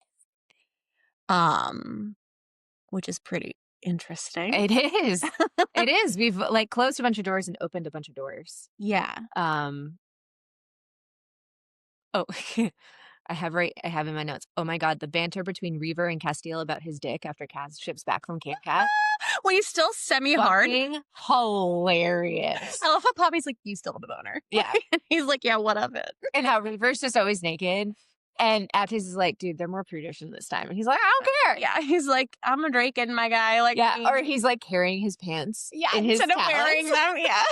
Which is pretty interesting. It is. It is. We've like closed a bunch of doors and opened a bunch of doors. Yeah. Oh, I have in my notes. Oh my God, the banter between Reaver and Castile about his dick after Kaz ships back from Cape Cat. Well, he's still semi-hard. Hilarious. I love how Poppy's like, you still have a boner. Yeah. He's like, yeah, what of it? And how Reaver's just always naked. And Aptis is like, dude, they're more prudish this time. And he's like, I don't care. Yeah. He's like, I'm a Draken, my guy. Like, yeah. Or he's like carrying his pants. Yeah. In his instead talons. of wearing them. Yeah.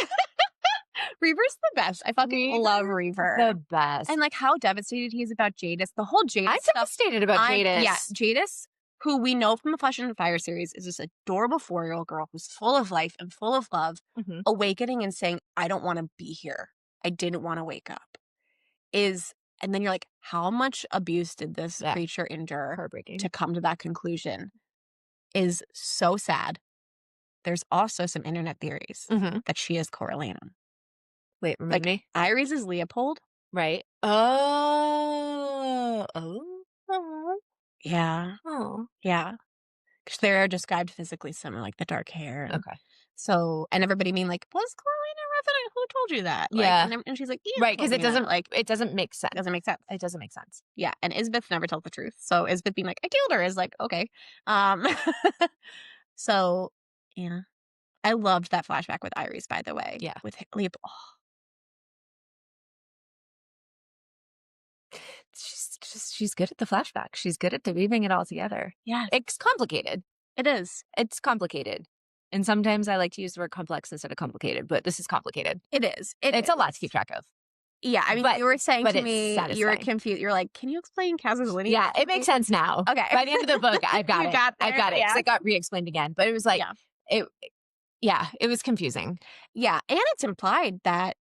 Reaver's the best. I fucking love Reaver. The best. And like how devastated he is about Jadis. The whole Jadis I'm stuff. devastated about Jadis. Yeah. Jadis, who we know from the Flesh and Fire series, is this adorable 4-year-old girl who's full of life and full of love, awakening and saying, I don't want to be here. I didn't want to wake up. And then you're like, how much abuse did this creature endure Heartbreaking. To come to that conclusion? Is so sad. There's also some internet theories that she is Coriolanum. Wait, remind me? Iris is Leopold. Right. Oh. Yeah. Oh. Yeah. Because they're described physically similar, like the dark hair. Okay. So, and everybody being like, was Coriolanum revenant? Who told you that? Like, yeah. And she's like, right, because it doesn't it doesn't make sense. It doesn't make sense. It doesn't make sense. Yeah. And Isbeth never tells the truth. So Isbeth being like, I killed her is like, okay. So, yeah. I loved that flashback with Iris, by the way. Yeah. With Leopold. Oh. She's good at the flashback. She's good at weaving it all together. Yeah. It's complicated. It is. It's complicated. And sometimes I like to use the word complex instead of complicated, but this is complicated. It is. It's a lot to keep track of. Yeah, I mean, But- you were saying but to it's me, you were satisfying. confused. You're like, can you explain Kaz's lineage? Yeah, it makes sense now. Okay. By the end of the book, I've got You it. got I've there, got it. yeah. Because it got re-explained again. But it was like, it was confusing. Yeah, and it's implied that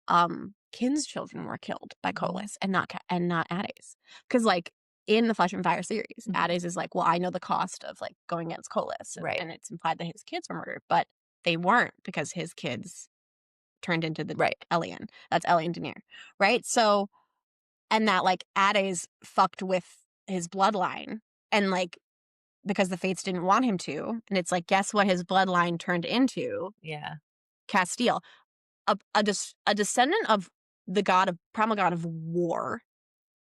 Kin's children were killed by Colas and not Ades. Because like in the Flesh and Fire series, Ades is like, well, I know the cost of like going against Colas, Right. and it's implied that his kids were murdered, but they weren't because his kids turned into the Elian. That's Elian Denier, right? So, and that like Ades fucked with his bloodline, and like because the Fates didn't want him to, and it's like, guess what his bloodline turned into? Yeah. Castile, a descendant of the primal god of war,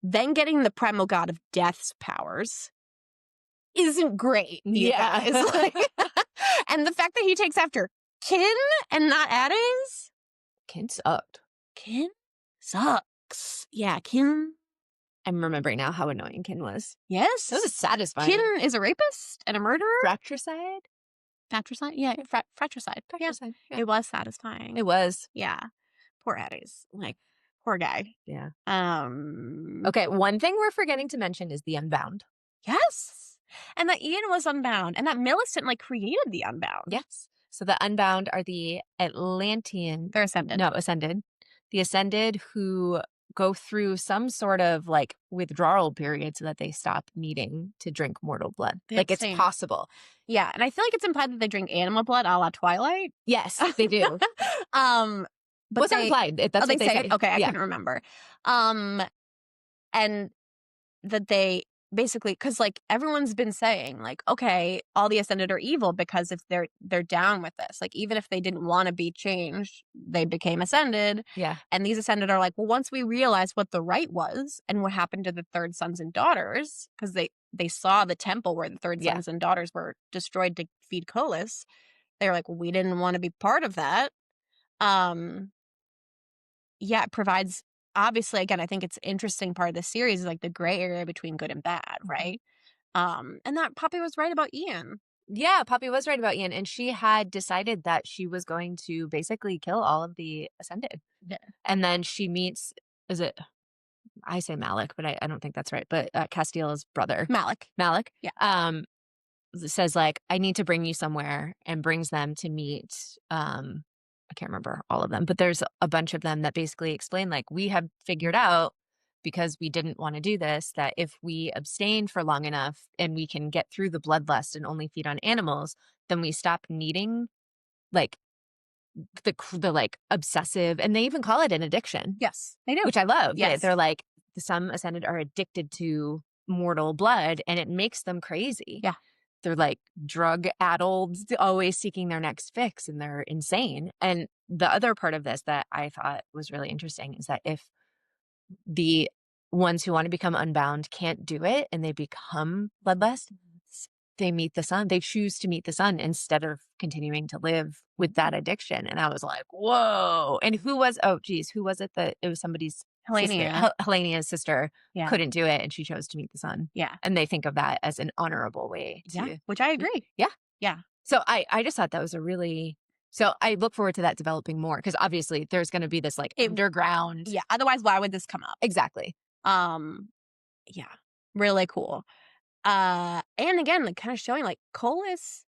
then getting the primal god of death's powers isn't great. Yeah. It's like, and the fact that he takes after Kin and not Ades, Kin sucked. Kin sucks. Yeah, Kin. I'm remembering now how annoying Kin was. Yes, That was satisfying. Kin is a rapist and a murderer. Fratricide? Fratricide? Yeah, fratricide. Yeah. Fratricide. Yeah. It was satisfying. It was. Yeah. Poor Ades. Like, poor guy. Yeah. Okay. Okay, one thing we're forgetting to mention is the Unbound. Yes. And that Ian was unbound. And that Millicent, like, created the Unbound. Yes. So the Unbound are the Atlantean. They're Ascended. No, Ascended. The Ascended who go through some sort of, like, withdrawal period so that they stop needing to drink mortal blood. Like, it's possible. Yeah. And I feel like it's implied that they drink animal blood a la Twilight. Yes, they do. But what's implied? That's what they say. Okay, I couldn't remember. And that they basically, because like everyone's been saying, like, okay, all the Ascended are evil because if they're down with this, like even if they didn't want to be changed, they became Ascended. Yeah. And these Ascended are like, well, once we realized what the right was and what happened to the third sons and daughters, because they saw the temple where the third sons and daughters were destroyed to feed Colas, they were like, well, we didn't want to be part of that. Yeah, it provides, obviously, again, I think it's an interesting part of the series is like the gray area between good and bad, right? And that Poppy was right about Ian. Yeah, Poppy was right about Ian. And she had decided that she was going to basically kill all of the Ascended. Yeah. And then she meets, I say Malik, but I don't think that's right. But Castile's brother. Malik. Yeah. Says like, I need to bring you somewhere, and brings them to meet, I can't remember all of them, but there's a bunch of them that basically explain like, we have figured out, because we didn't want to do this, that if we abstain for long enough and we can get through the bloodlust and only feed on animals, then we stop needing like the like obsessive, and they even call it an addiction. Yes, they do. Which I love. Yes. They're like, some Ascended are addicted to mortal blood and it makes them crazy. Yeah. They're like drug addled, always seeking their next fix, and they're insane. And the other part of this that I thought was really interesting is that if the ones who want to become unbound can't do it and they become bloodlust, they meet the sun. They choose to meet the sun instead of continuing to live with that addiction. And I was like, whoa. And who was it that it was somebody's Helenia. Helenia's sister Yeah. couldn't do it and she chose to meet the sun. Yeah. And they think of that as an honorable way to. Yeah, which I agree. Yeah. Yeah. So I just thought that was so I look forward to that developing more, because obviously there's going to be this like underground. Yeah. Otherwise, why would this come up? Exactly. Yeah. Really cool. And again, like kind of showing like Colas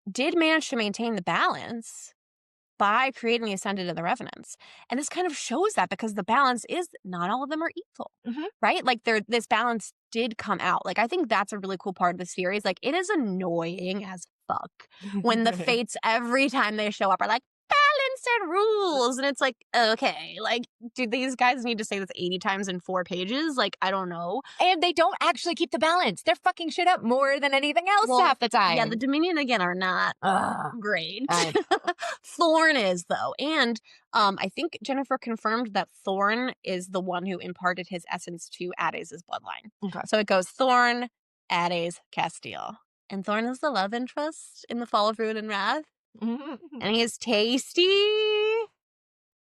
did manage to maintain the balance by creating the Ascended and the Revenants. And this kind of shows that, because the balance is not all of them are evil, right? Like this balance did come out. Like, I think that's a really cool part of the series. Like, it is annoying as fuck when the Fates, every time they show up, are like, balance and rules. And it's like, okay, like, do these guys need to say this 80 times in 4 pages? Like, I don't know. And they don't actually keep the balance. They're fucking shit up more than anything else half the time. Yeah, the Dominion, again, are not great. I Thorn is, though. And I think Jennifer confirmed that Thorn is the one who imparted his essence to Ades' bloodline. Okay. So it goes Thorn, Ades, Castile. And Thorn is the love interest in the Fall of Ruin and Wrath. And he is tasty.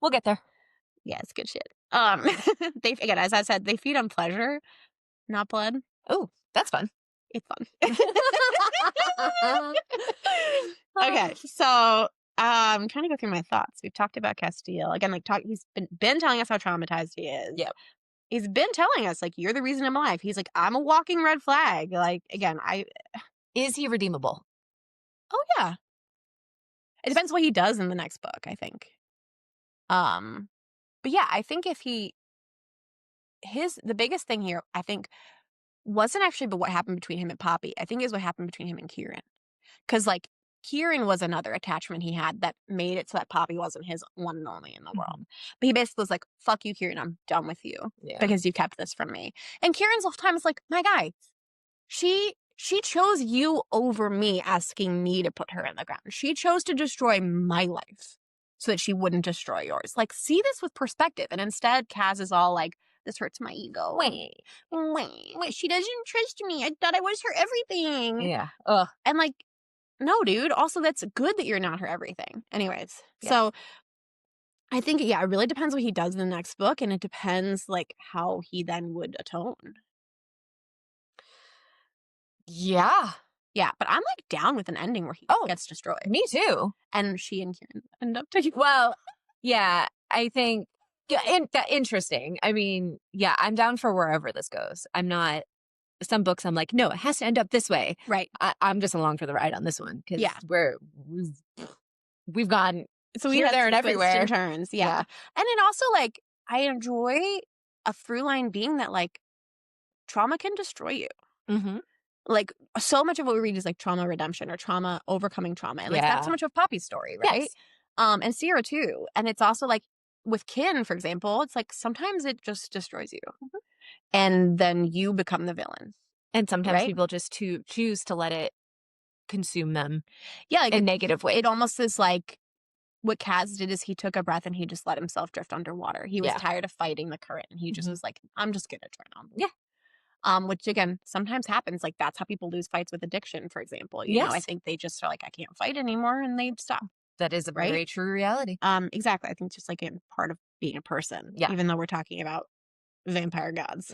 We'll get there. Yeah, it's good shit. They, again, as I said, they feed on pleasure, not blood. Oh, that's fun. It's fun. Okay, so I'm trying to go through my thoughts. We've talked about Castile. Again, like he's been telling us how traumatized he is. Yep. He's been telling us, like, you're the reason I'm alive. He's like, I'm a walking red flag. Like, again, Is he redeemable? oh yeah. It depends what he does in the next book, I think. But yeah, I think if the biggest thing here, I think, wasn't actually but what happened between him and Poppy. I think is what happened between him and Kieran. Because, like, Kieran was another attachment he had that made it so that Poppy wasn't his one and only in the world. But he basically was like, fuck you, Kieran, I'm done with you because you kept this from me. And Kieran's whole time is like, my guy, she chose you over me, asking me to put her in the ground. She chose to destroy my life so that she wouldn't destroy yours. Like, see this with perspective. And instead, Kaz is all like, this hurts my ego. Wait, she doesn't trust me. I thought I was her everything. Yeah. Ugh. And like, no, dude. Also, that's good that you're not her everything. Anyways, so I think, it really depends what he does in the next book. And it depends, like, how he then would atone. Yeah. Yeah, but I'm, like, down with an ending where he gets destroyed. Me too. And she and Kieran end up taking... Well, yeah, I think... interesting. I mean, yeah, I'm down for wherever this goes. I'm not... Some books I'm like, no, it has to end up this way. Right. I'm just along for the ride on this one. Because we've gone so here, there, and everywhere. And turns, yeah. And it also, like, I enjoy a through line being that, like, trauma can destroy you. Mm-hmm. Like, so much of what we read is, like, trauma redemption or trauma overcoming trauma. And, like, that's so much of Poppy's story, right? Yes. And Sierra, too. And it's also, like, with Kin, for example, it's, like, sometimes it just destroys you. Mm-hmm. And then you become the villain. And sometimes people just choose to let it consume them like in negative ways. It almost is like what Kaz did is he took a breath and he just let himself drift underwater. He was tired of fighting the current and he just was like, I'm just going to drown. Yeah. Which, again, sometimes happens. Like, that's how people lose fights with addiction, for example. You know, I think they just are like, I can't fight anymore, and they stop. That is a very true reality. Exactly. I think it's just like a part of being a person. Yeah. Even though we're talking about vampire gods.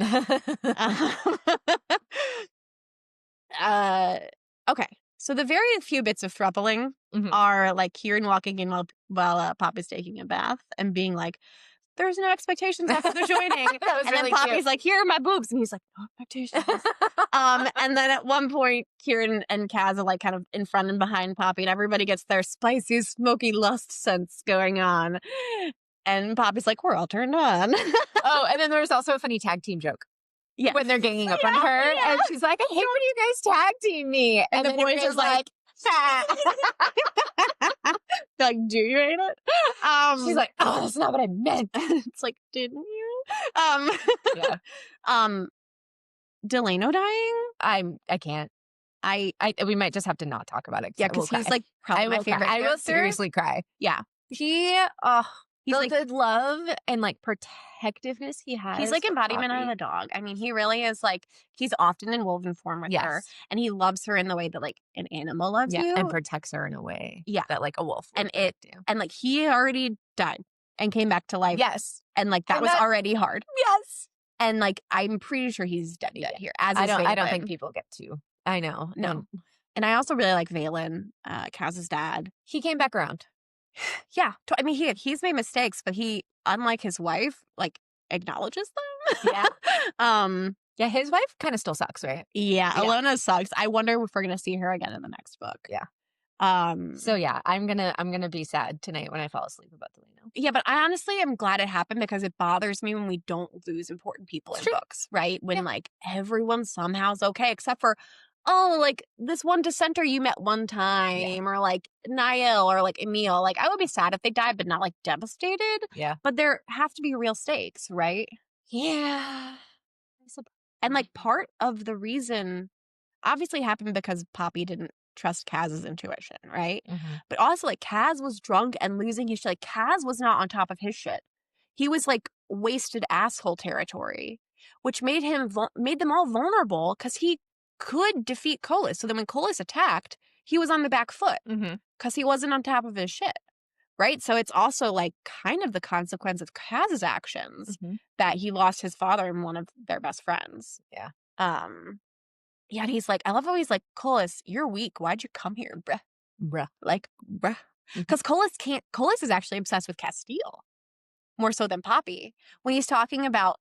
Okay. So the very few bits of throupling are like Kieran walking in while Poppy's taking a bath and being like, there's no expectations after the joining. And really then Poppy's like, here are my boobs. And he's like, no expectations. And then at one point, Kieran and Kaz are like kind of in front and behind Poppy, and everybody gets their spicy, smoky lust sense going on. And Poppy's like, we're all turned on. Oh, and then there's also a funny tag team joke. Yeah. When they're ganging up on her. Yeah. And she's like, I hate when you guys tag team me. And the boys are like, like, do you hate it? She's like, oh, that's not what I meant. It's like, didn't you? Delano dying? I can't. We might just have to not talk about it. Yeah, because he's like probably my favorite. I will seriously cry. Yeah. He's like the love and like protectiveness he has. He's like embodiment of a dog. I mean, he really is like, he's often in woven form with her, and he loves her in the way that like an animal loves you, and protects her in a way that like a wolf would do. And like he already died and came back to life. Yes, and like that was already hard. Yes, and like I'm pretty sure he's dead here. As I don't think people get to. I know. No. And I also really like Valen, Kaz's dad. He came back around. Yeah. I mean, he's made mistakes, but he, unlike his wife, like acknowledges them. Yeah. Yeah, his wife kind of still sucks, right? Yeah, Alona sucks. I wonder if we're gonna see her again in the next book. Yeah. So yeah, I'm gonna be sad tonight when I fall asleep about Delano. Yeah, but I honestly am glad it happened because it bothers me when we don't lose important people in books, right? When like everyone somehow's okay, except for like this one dissenter you met one time, or like Niall or like Emil. Like I would be sad if they died, but not like devastated. Yeah. But there have to be real stakes, right? Yeah. And like part of the reason obviously happened because Poppy didn't trust Kaz's intuition, right? Mm-hmm. But also like Kaz was drunk and losing his shit. Like Kaz was not on top of his shit. He was like wasted asshole territory, which made them all vulnerable because he could defeat Colas. So then when Colas attacked, he was on the back foot because he wasn't on top of his shit, right? So it's also like kind of the consequence of Kaz's actions that he lost his father and one of their best friends. Yeah. Yeah, and he's like, I love how he's like, Colas, you're weak. Why'd you come here, bruh? Bruh. Like, bruh. Because Colas is actually obsessed with Castile more so than Poppy. When he's talking about,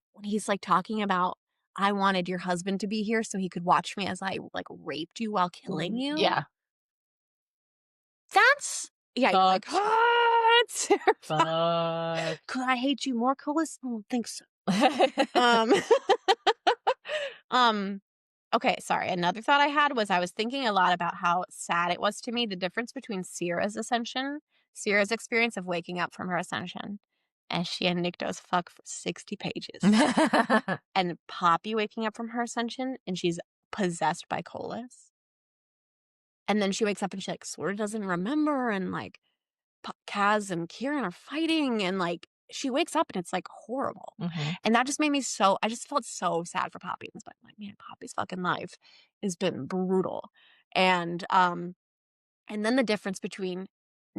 I wanted your husband to be here so he could watch me as I like raped you while killing you. Yeah. That's, yeah, you're like, what? Fuck. Could I hate you more, Colas? I don't think so. Okay, sorry. Another thought I had was I was thinking a lot about how sad it was to me, the difference between Sara's experience of waking up from her ascension, and she and Niktos fuck for 60 pages. And Poppy waking up from her ascension, and she's possessed by Colas. And then she wakes up and she like sort of doesn't remember, and like Kaz and Kieran are fighting, and like she wakes up and it's like horrible. And that just made me I just felt so sad for Poppy. But like, man, Poppy's fucking life has been brutal. And then the difference between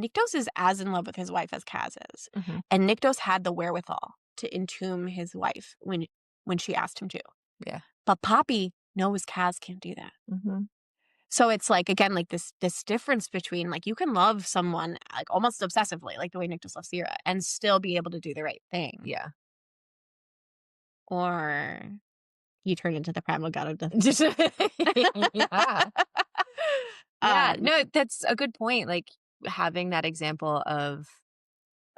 Niktos is as in love with his wife as Kaz is. And Niktos had the wherewithal to entomb his wife when she asked him to. Yeah. But Poppy knows Kaz can't do that. So it's like, again, like this difference between like you can love someone like almost obsessively, like the way Niktos loves Sara, and still be able to do the right thing. Yeah. Or you turn into the primal god of death. Yeah. Yeah. No, that's a good point. Like having that example of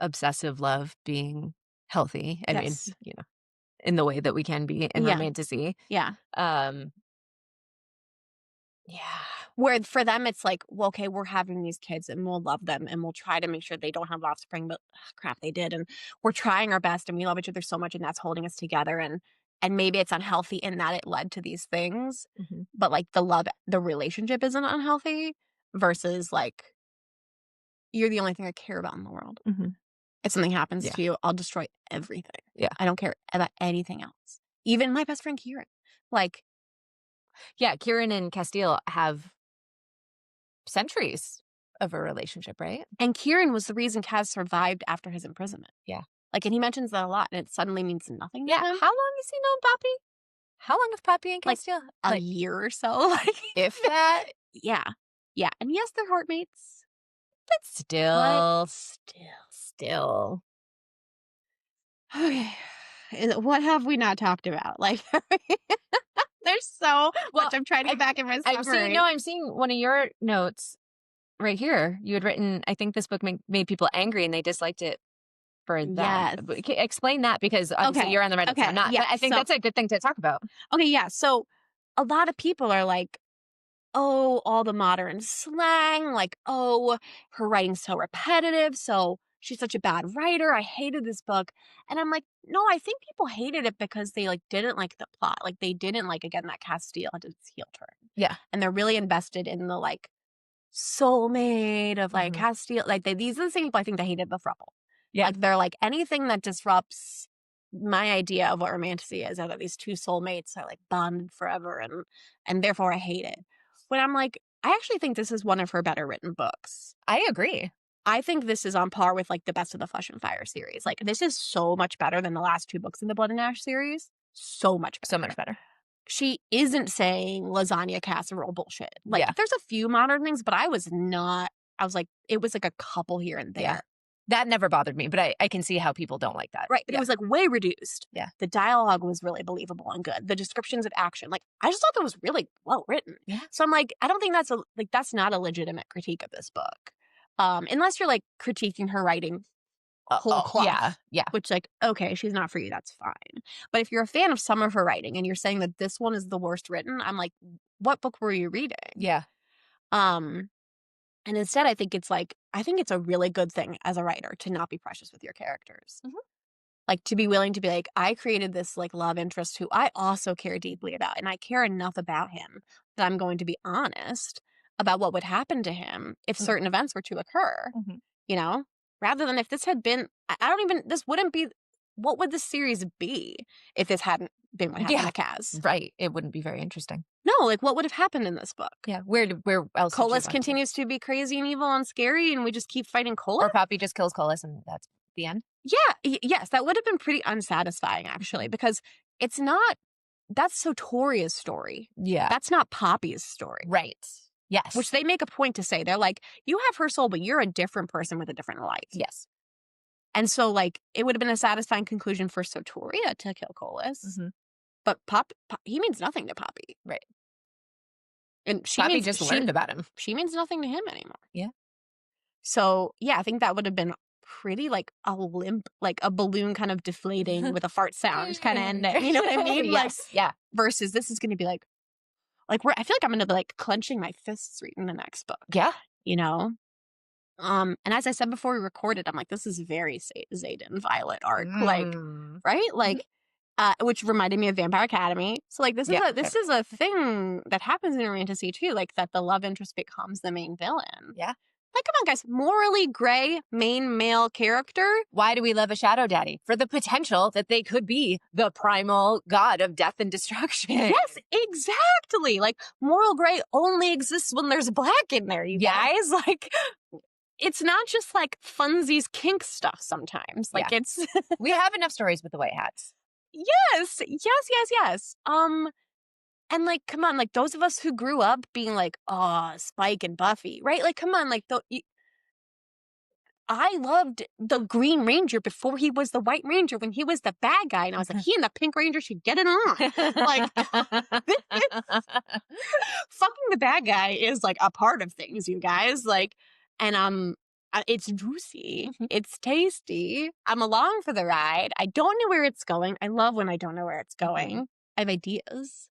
obsessive love being healthy. I mean, you know, in the way that we can be in romantasy. Yeah. Yeah. Where for them, it's like, well, okay, we're having these kids and we'll love them and we'll try to make sure they don't have offspring, but crap, they did. And we're trying our best and we love each other so much and that's holding us together. And maybe it's unhealthy in that it led to these things, but like the relationship isn't unhealthy versus like, you're the only thing I care about in the world. If something happens to you, I'll destroy everything. Yeah. I don't care about anything else. Even my best friend, Kieran. Like, yeah, Kieran and Castile have centuries of a relationship, right? And Kieran was the reason Kaz survived after his imprisonment. Yeah. Like, and he mentions that a lot, and it suddenly means nothing to him. How long has he known Poppy? How long have Poppy and Castile? Like, a year or so. Like, if that? Yeah. Yeah. And yes, they're heartmates. But still. Okay. What have we not talked about? Like, there's so much. I'm trying to get back in my summary. I'm seeing one of your notes right here. You had written, I think this book made people angry and they disliked it for that. Yes. Explain that because obviously you're on the Reddit. So I'm not. Yeah, but I think that's a good thing to talk about. Okay, yeah. So a lot of people are like, oh, all the modern slang, like, oh, her writing's so repetitive, so she's such a bad writer. I hated this book. And I'm like, no, I think people hated it because they like didn't like the plot. Like they didn't like, again, that Castile had its heel turn. Yeah. And they're really invested in the like soulmate of like Castile. Like these are the same people I think that hated the throuple. Yeah. Like they're like anything that disrupts my idea of what romantasy is, that these two soulmates are like bonded forever and therefore I hate it. When I'm like, I actually think this is one of her better written books. I agree. I think this is on par with like the Best of the Flesh and Fire series. Like this is so much better than the last two books in the Blood and Ash series. So much better. So much better. She isn't saying lasagna casserole bullshit. Like there's a few modern things, but I was like, it was like a couple here and there. Yeah. That never bothered me, but I can see how people don't like that. Right. But it was like way reduced. Yeah. The dialogue was really believable and good. The descriptions of action, like I just thought that was really well written. Yeah. So I'm like, I don't think that's not a legitimate critique of this book. Unless you're like critiquing her writing whole cloth. Yeah. Which like, okay, she's not for you. That's fine. But if you're a fan of some of her writing and you're saying that this one is the worst written, I'm like, what book were you reading? Yeah. And instead, I think it's a really good thing as a writer to not be precious with your characters. Like to be willing to be like, I created this like love interest who I also care deeply about. And I care enough about him that I'm going to be honest about what would happen to him if certain events were to occur, you know, rather than if this had been, this wouldn't be, what would this series be if this hadn't been what happened to Kaz? Right. It wouldn't be very interesting. No, like what would have happened in this book? Yeah. Where else? Colas continues to be crazy and evil and scary and we just keep fighting Colas? Or Poppy just kills Colas and that's the end? Yeah. Yes, that would have been pretty unsatisfying actually because it's not, that's Sotoria's story. Yeah. That's not Poppy's story. Right. Yes. Which they make a point to say. They're like, you have her soul, but you're a different person with a different life. Yes. And so, like, it would have been a satisfying conclusion for Sotoria to kill Colas. Mm-hmm. But he means nothing to Poppy. Right. And Poppy just learned about him. She means nothing to him anymore. Yeah. So, yeah, I think that would have been pretty, like, a limp, like a balloon kind of deflating with a fart sound kind of ending. You know what I mean? Yes. Like, yeah. Versus this is going to be like I feel like I'm going to be, like, clenching my fists reading the next book. Yeah. You know? And as I said before we recorded, I'm like, this is very Xaden Violet arc. Like, right? Like, which reminded me of Vampire Academy. So, like, this is a thing that happens in Romantasy too, like that the love interest becomes the main villain. Yeah. Like, come on, guys. Morally gray main male character. Why do we love a shadow daddy? For the potential that they could be the primal god of death and destruction. Yes, exactly. Like, moral gray only exists when there's black in there, you guys. Like, it's not just like funsies kink stuff sometimes. Like, it's... We have enough stories with the white hats. Yes. And, like, come on, like, those of us who grew up being like, oh, Spike and Buffy, right? Like, come on, like, I loved the Green Ranger before he was the White Ranger, when he was the bad guy. And I was like, he and the Pink Ranger should get it on. Like, fucking the bad guy is, like, a part of things, you guys. Like, and, it's juicy. It's tasty. I'm along for the ride. I don't know where it's going. I love when I don't know where it's going. I have ideas.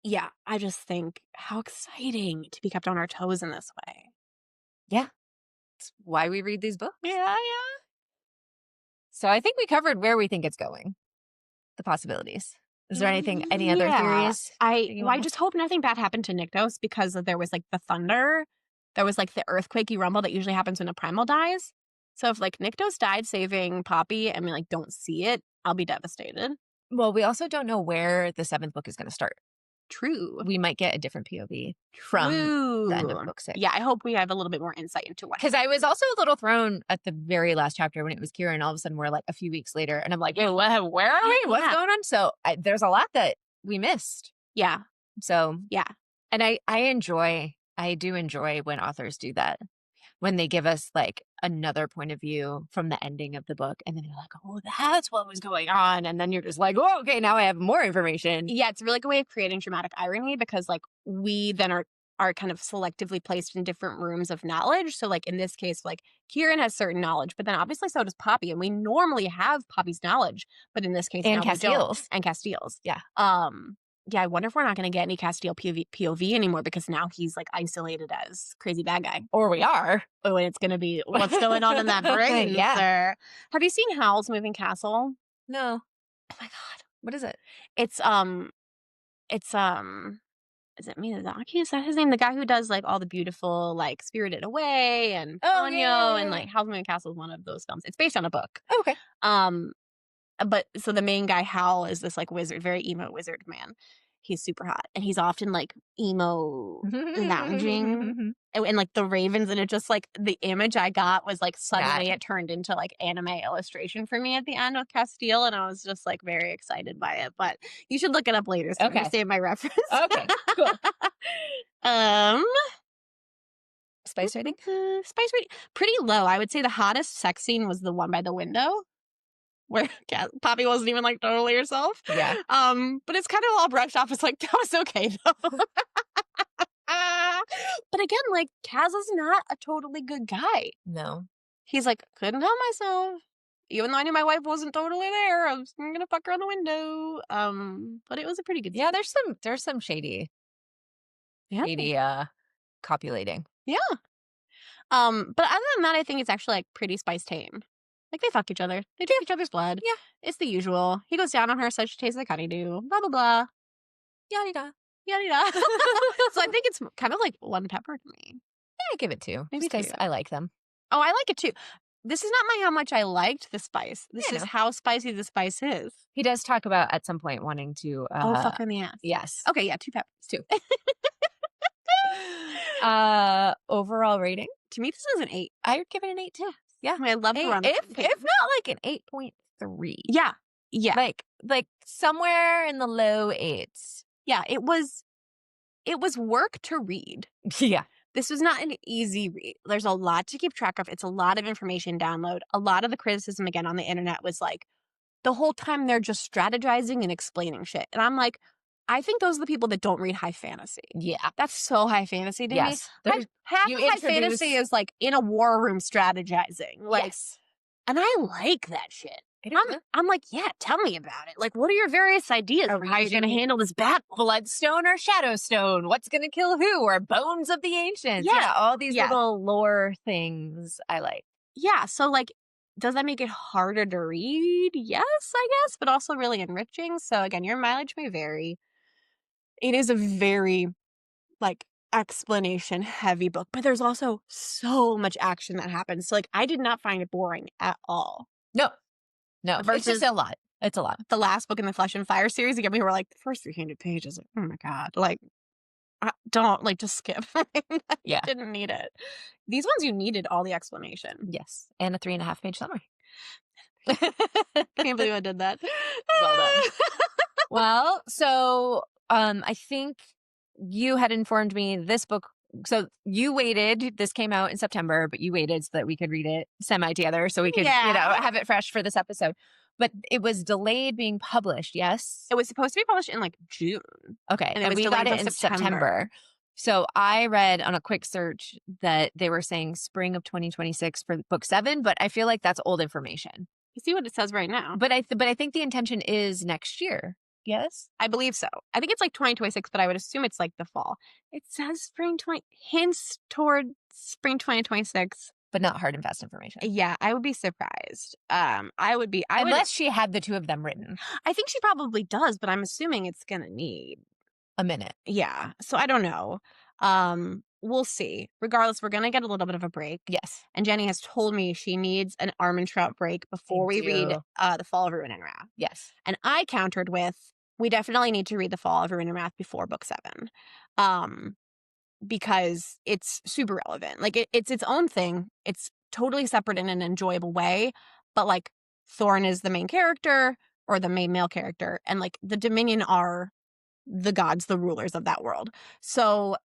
Yeah, I just think how exciting to be kept on our toes in this way. Yeah. It's why we read these books. Yeah. So I think we covered where we think it's going. The possibilities. Is there any other theories? I just hope nothing bad happened to Nyktos, because there was, like, the thunder. There was, like, the earthquakey rumble that usually happens when a primal dies. So if, like, Nyktos died saving Poppy and we, like, don't see it, I'll be devastated. Well, we also don't know where the 7th book is going to start. True. We might get a different POV from the end of book 6. Yeah, I hope we have a little bit more insight into what. Because I was also a little thrown at the very last chapter when it was Kira, and all of a sudden we're, like, a few weeks later, and I'm like, where are we? What's going on? So there's a lot that we missed. Yeah. So yeah. And I do enjoy when authors do that, when they give us, like, another point of view from the ending of the book, and then you're like, oh, that's what was going on, and then you're just like, oh, okay, now I have more information. Yeah, it's really a way of creating dramatic irony, because, like, we then are kind of selectively placed in different rooms of knowledge. So, like, in this case, like, Kieran has certain knowledge, but then obviously so does Poppy, and we normally have Poppy's knowledge, but in this case, and Castile's. Yeah. Yeah, I wonder if we're not going to get any Castile POV anymore, because now he's, like, isolated as crazy bad guy. Or we are. Oh, and it's going to be what's going on in that brain. Yeah. Sir. Have you seen Howl's Moving Castle? No. Oh my God. What is it? It's is it Miyazaki? Is that his name? The guy who does, like, all the beautiful, like, Spirited Away and Ponyo and, like, Howl's Moving Castle is one of those films. It's based on a book. Oh, okay. But so the main guy, Howl, is this, like, wizard, very emo wizard man. He's super hot, and he's often, like, emo lounging and like the ravens, and it just, like, the image I got was, like, suddenly it turned into, like, anime illustration for me at the end of Castile, and I was just, like, very excited by it. But you should look it up later so you understand my reference. Okay, cool. Spice rating? Spice rating pretty low. I would say the hottest sex scene was the one by the window, where Poppy wasn't even, like, totally herself. Yeah. But it's kind of all brushed off. It's like, that was okay, though. But again, like, Kaz is not a totally good guy. No. He's like, couldn't help myself. Even though I knew my wife wasn't totally there, I was gonna fuck her on the window. But it was a pretty good scene. Yeah, there's some shady copulating. Yeah. But other than that, I think it's actually, like, pretty spice tame. Like, they fuck each other. They drink each other's blood. Yeah. It's the usual. He goes down on her, says she tastes like honeydew. Blah, blah, blah. Yada-da. Yada-da. So I think it's kind of like one pepper to me. Yeah, I give it 2. Maybe because 2. I like them. Oh, I like it too. This is not how much I liked the spice. This is how spicy the spice is. He does talk about at some point wanting to... fuck her in the ass. Yes. Okay, yeah, 2 peppers. 2. Overall rating? To me, this is an 8. I would give it an 8 too. Yeah. I mean, I love the run. If not, like, an 8.3. Yeah. Yeah. Like somewhere in the low 8s. Yeah, it was it was work to read. Yeah. This was not an easy read. There's a lot to keep track of. It's a lot of information download. A lot of the criticism, again, on the internet was like, the whole time they're just strategizing and explaining shit. And I'm like, I think those are the people that don't read high fantasy. Yeah. That's so high fantasy to Yes. me. Half you of high introduce- fantasy is like in a war room strategizing. Like, Yes. and I like that shit. It is. I'm like, yeah, tell me about it. Like, what are your various ideas for how you're going to handle this battle? Bloodstone or Shadowstone? What's going to kill who? Or Bones of the Ancients? Yeah. All these Yeah. little lore things I like. Yeah, so like, does that make it harder to read? Yes, I guess, but also really enriching. So again, your mileage may vary. It is a very like explanation heavy book, but there's also so much action that happens. So like, I did not find it boring at all. No. It's Versus- just a lot. It's a lot. The last book in the Flesh and Fire series, again, we were like, the first 300 pages, like, oh my God, like, don't, like, just skip. Yeah. Didn't need it. These ones, you needed all the explanation. Yes. And a 3.5-page summary. Can't believe I did that. Well done. Well, so I think you had informed me this book. So you waited. This came out in September, but you waited so that we could read it semi together, so we could, have it fresh for this episode. But it was delayed being published. Yes, It was supposed to be published in like June. okay, and it was we got delayed it till in September. September. So I read on a quick search that they were saying spring of 2026 for book 7, but I feel like that's old information. You see what it says right now. But I think the intention is next year. Yes. I believe so. I think it's like 2026, but I would assume it's like the fall. It says hints toward spring 2026. But not hard and fast information. Yeah, I would be surprised. Unless she had the two of them written. I think she probably does, but I'm assuming it's gonna need A minute. Yeah. So I don't know. We'll see. Regardless, we're gonna get a little bit of a break. Yes. And Jennie has told me she needs an Arm & Trout break before we read The Fall of Ruin and Wrath. Yes. And I countered with, we definitely need to read The Fall of Ruin and Wrath before book 7. Because it's super relevant. Like it's its own thing. It's totally separate in an enjoyable way. But like Thorn is the main character or the main male character. And like the Dominion are the gods, the rulers of that world. So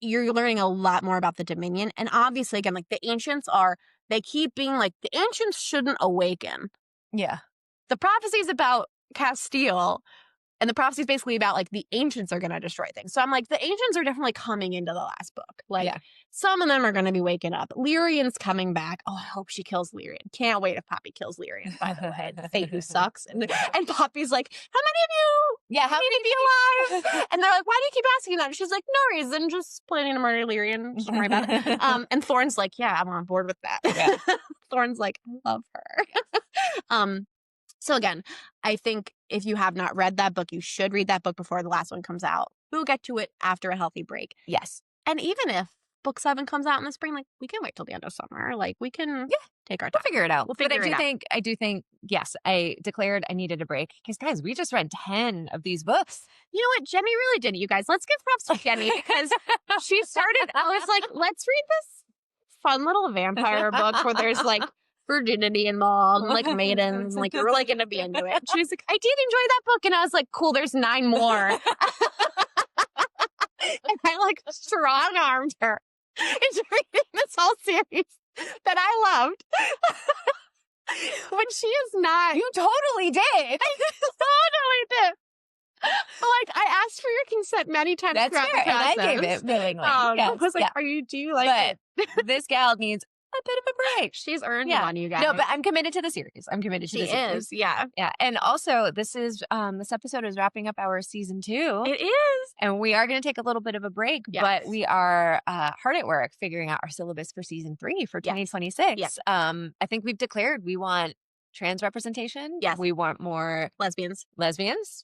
you're learning a lot more about the Dominion. And obviously, again, like the ancients they keep being like, the ancients shouldn't awaken. Yeah. The prophecies about Castile, and the prophecy is basically about like the ancients are going to destroy things. So I'm like, the ancients are definitely coming into the last book. Like some of them are going to be waking up. Lyrian's coming back. Oh, I hope she kills Lyrian. Can't wait if Poppy kills Lyrian, by the way. The fate who sucks. And Poppy's like, how many of you Yeah. How need to be alive? And they're like, why do you keep asking that? And she's like, no reason. Just planning to murder Lyrian. Don't worry about it. And Thorn's like, yeah, I'm on board with that. Yeah. Thorn's like, I love her. So again, I think if you have not read that book, you should read that book before the last one comes out. We'll get to it after a healthy break. Yes. And even if book 7 comes out in the spring, like we can wait till the end of summer. Like we can take our time. We'll figure it out. We'll figure it out. I do think, yes, I declared I needed a break. Because guys, we just read 10 of these books. You know what? Jennie really did it, you guys. Let's give props to Jennie because she started, I was like, let's read this fun little vampire book where there's like virginity involved, and, like maidens, and, like we're like gonna be into it. She was like, I did enjoy that book, and I was like, cool, there's 9 more. And I like strong-armed her into reading this whole series that I loved. When she is not. You totally did. I totally did. Like I asked for your consent many times. That's throughout fair, the and I process. gave it willingly. I was like, yeah. do you like it? But this gal needs a bit of a break. She's earned Yeah. one, you guys. No, but I'm committed to the series. I'm committed to she the series. is, yeah. Yeah. And also, this episode is wrapping up our season 2. It is. And we are going to take a little bit of a break, Yes. but we are hard at work figuring out our syllabus for season 3 for 2026. Yes. I think we've declared we want trans representation. Yes. We want more Lesbians.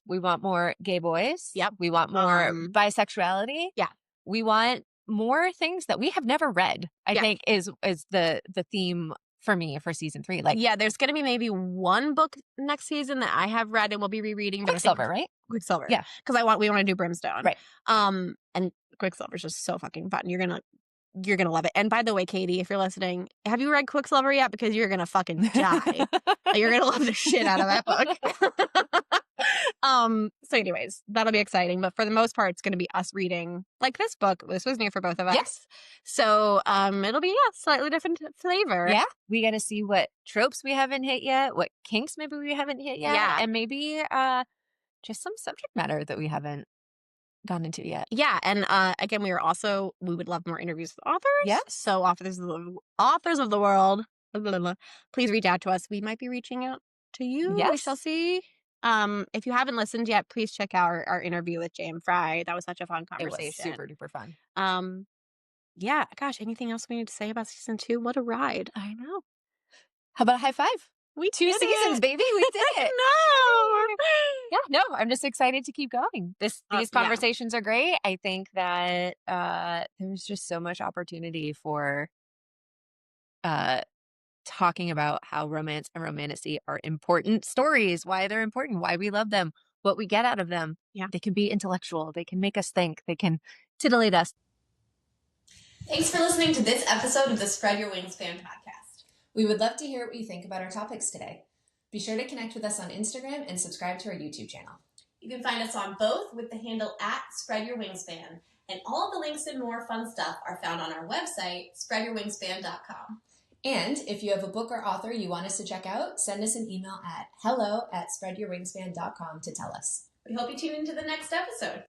We want more gay boys. Yep. We want more bisexuality. Yeah. We want more things that we have never read, I think is the theme for me for season 3. Like, yeah, there's going to be maybe one book next season that I have read and we'll be rereading. Quicksilver, right? Quicksilver. Yeah. Because we want to do Brimstone. Right. And Quicksilver's just so fucking fun. You're gonna love it. And by the way, Katie, if you're listening, have you read Quicksilver yet? Because you're gonna fucking die. You're gonna love the shit out of that book. So anyways, that'll be exciting. But for the most part, it's going to be us reading like this book. This was new for both of us. Yes. So it'll be slightly different flavor. Yeah. We got to see what tropes we haven't hit yet, what kinks maybe we haven't hit yet. Yeah. And maybe just some subject matter that we haven't gone into yet. Yeah. And again, we would love more interviews with authors. Yeah. So authors of the world, please reach out to us. We might be reaching out to you. Yes. We shall see. If you haven't listened yet, please check out our interview with J.M. Fry. That was such a fun conversation. It was super duper fun. Yeah, gosh, anything else we need to say about season 2? What a ride. I know. How about a high five? We 2 did seasons, it. baby. We did it. No. Yeah, no, I'm just excited to keep going. These Yeah. conversations are great. I think that there's just so much opportunity for talking about how romance and romantasy are important stories, why they're important, why we love them, what we get out of them. Yeah. They can be intellectual. They can make us think. They can titillate us. Thanks for listening to this episode of the Spread Your Wingspan podcast. We would love to hear what you think about our topics today. Be sure to connect with us on Instagram and subscribe to our YouTube channel. You can find us on both with the handle @Spread Your Wingspan, and all of the links and more fun stuff are found on our website, spreadyourwingspan.com. And if you have a book or author you want us to check out, send us an email at hello@spreadyourwingspan.com to tell us. We hope you tune into the next episode.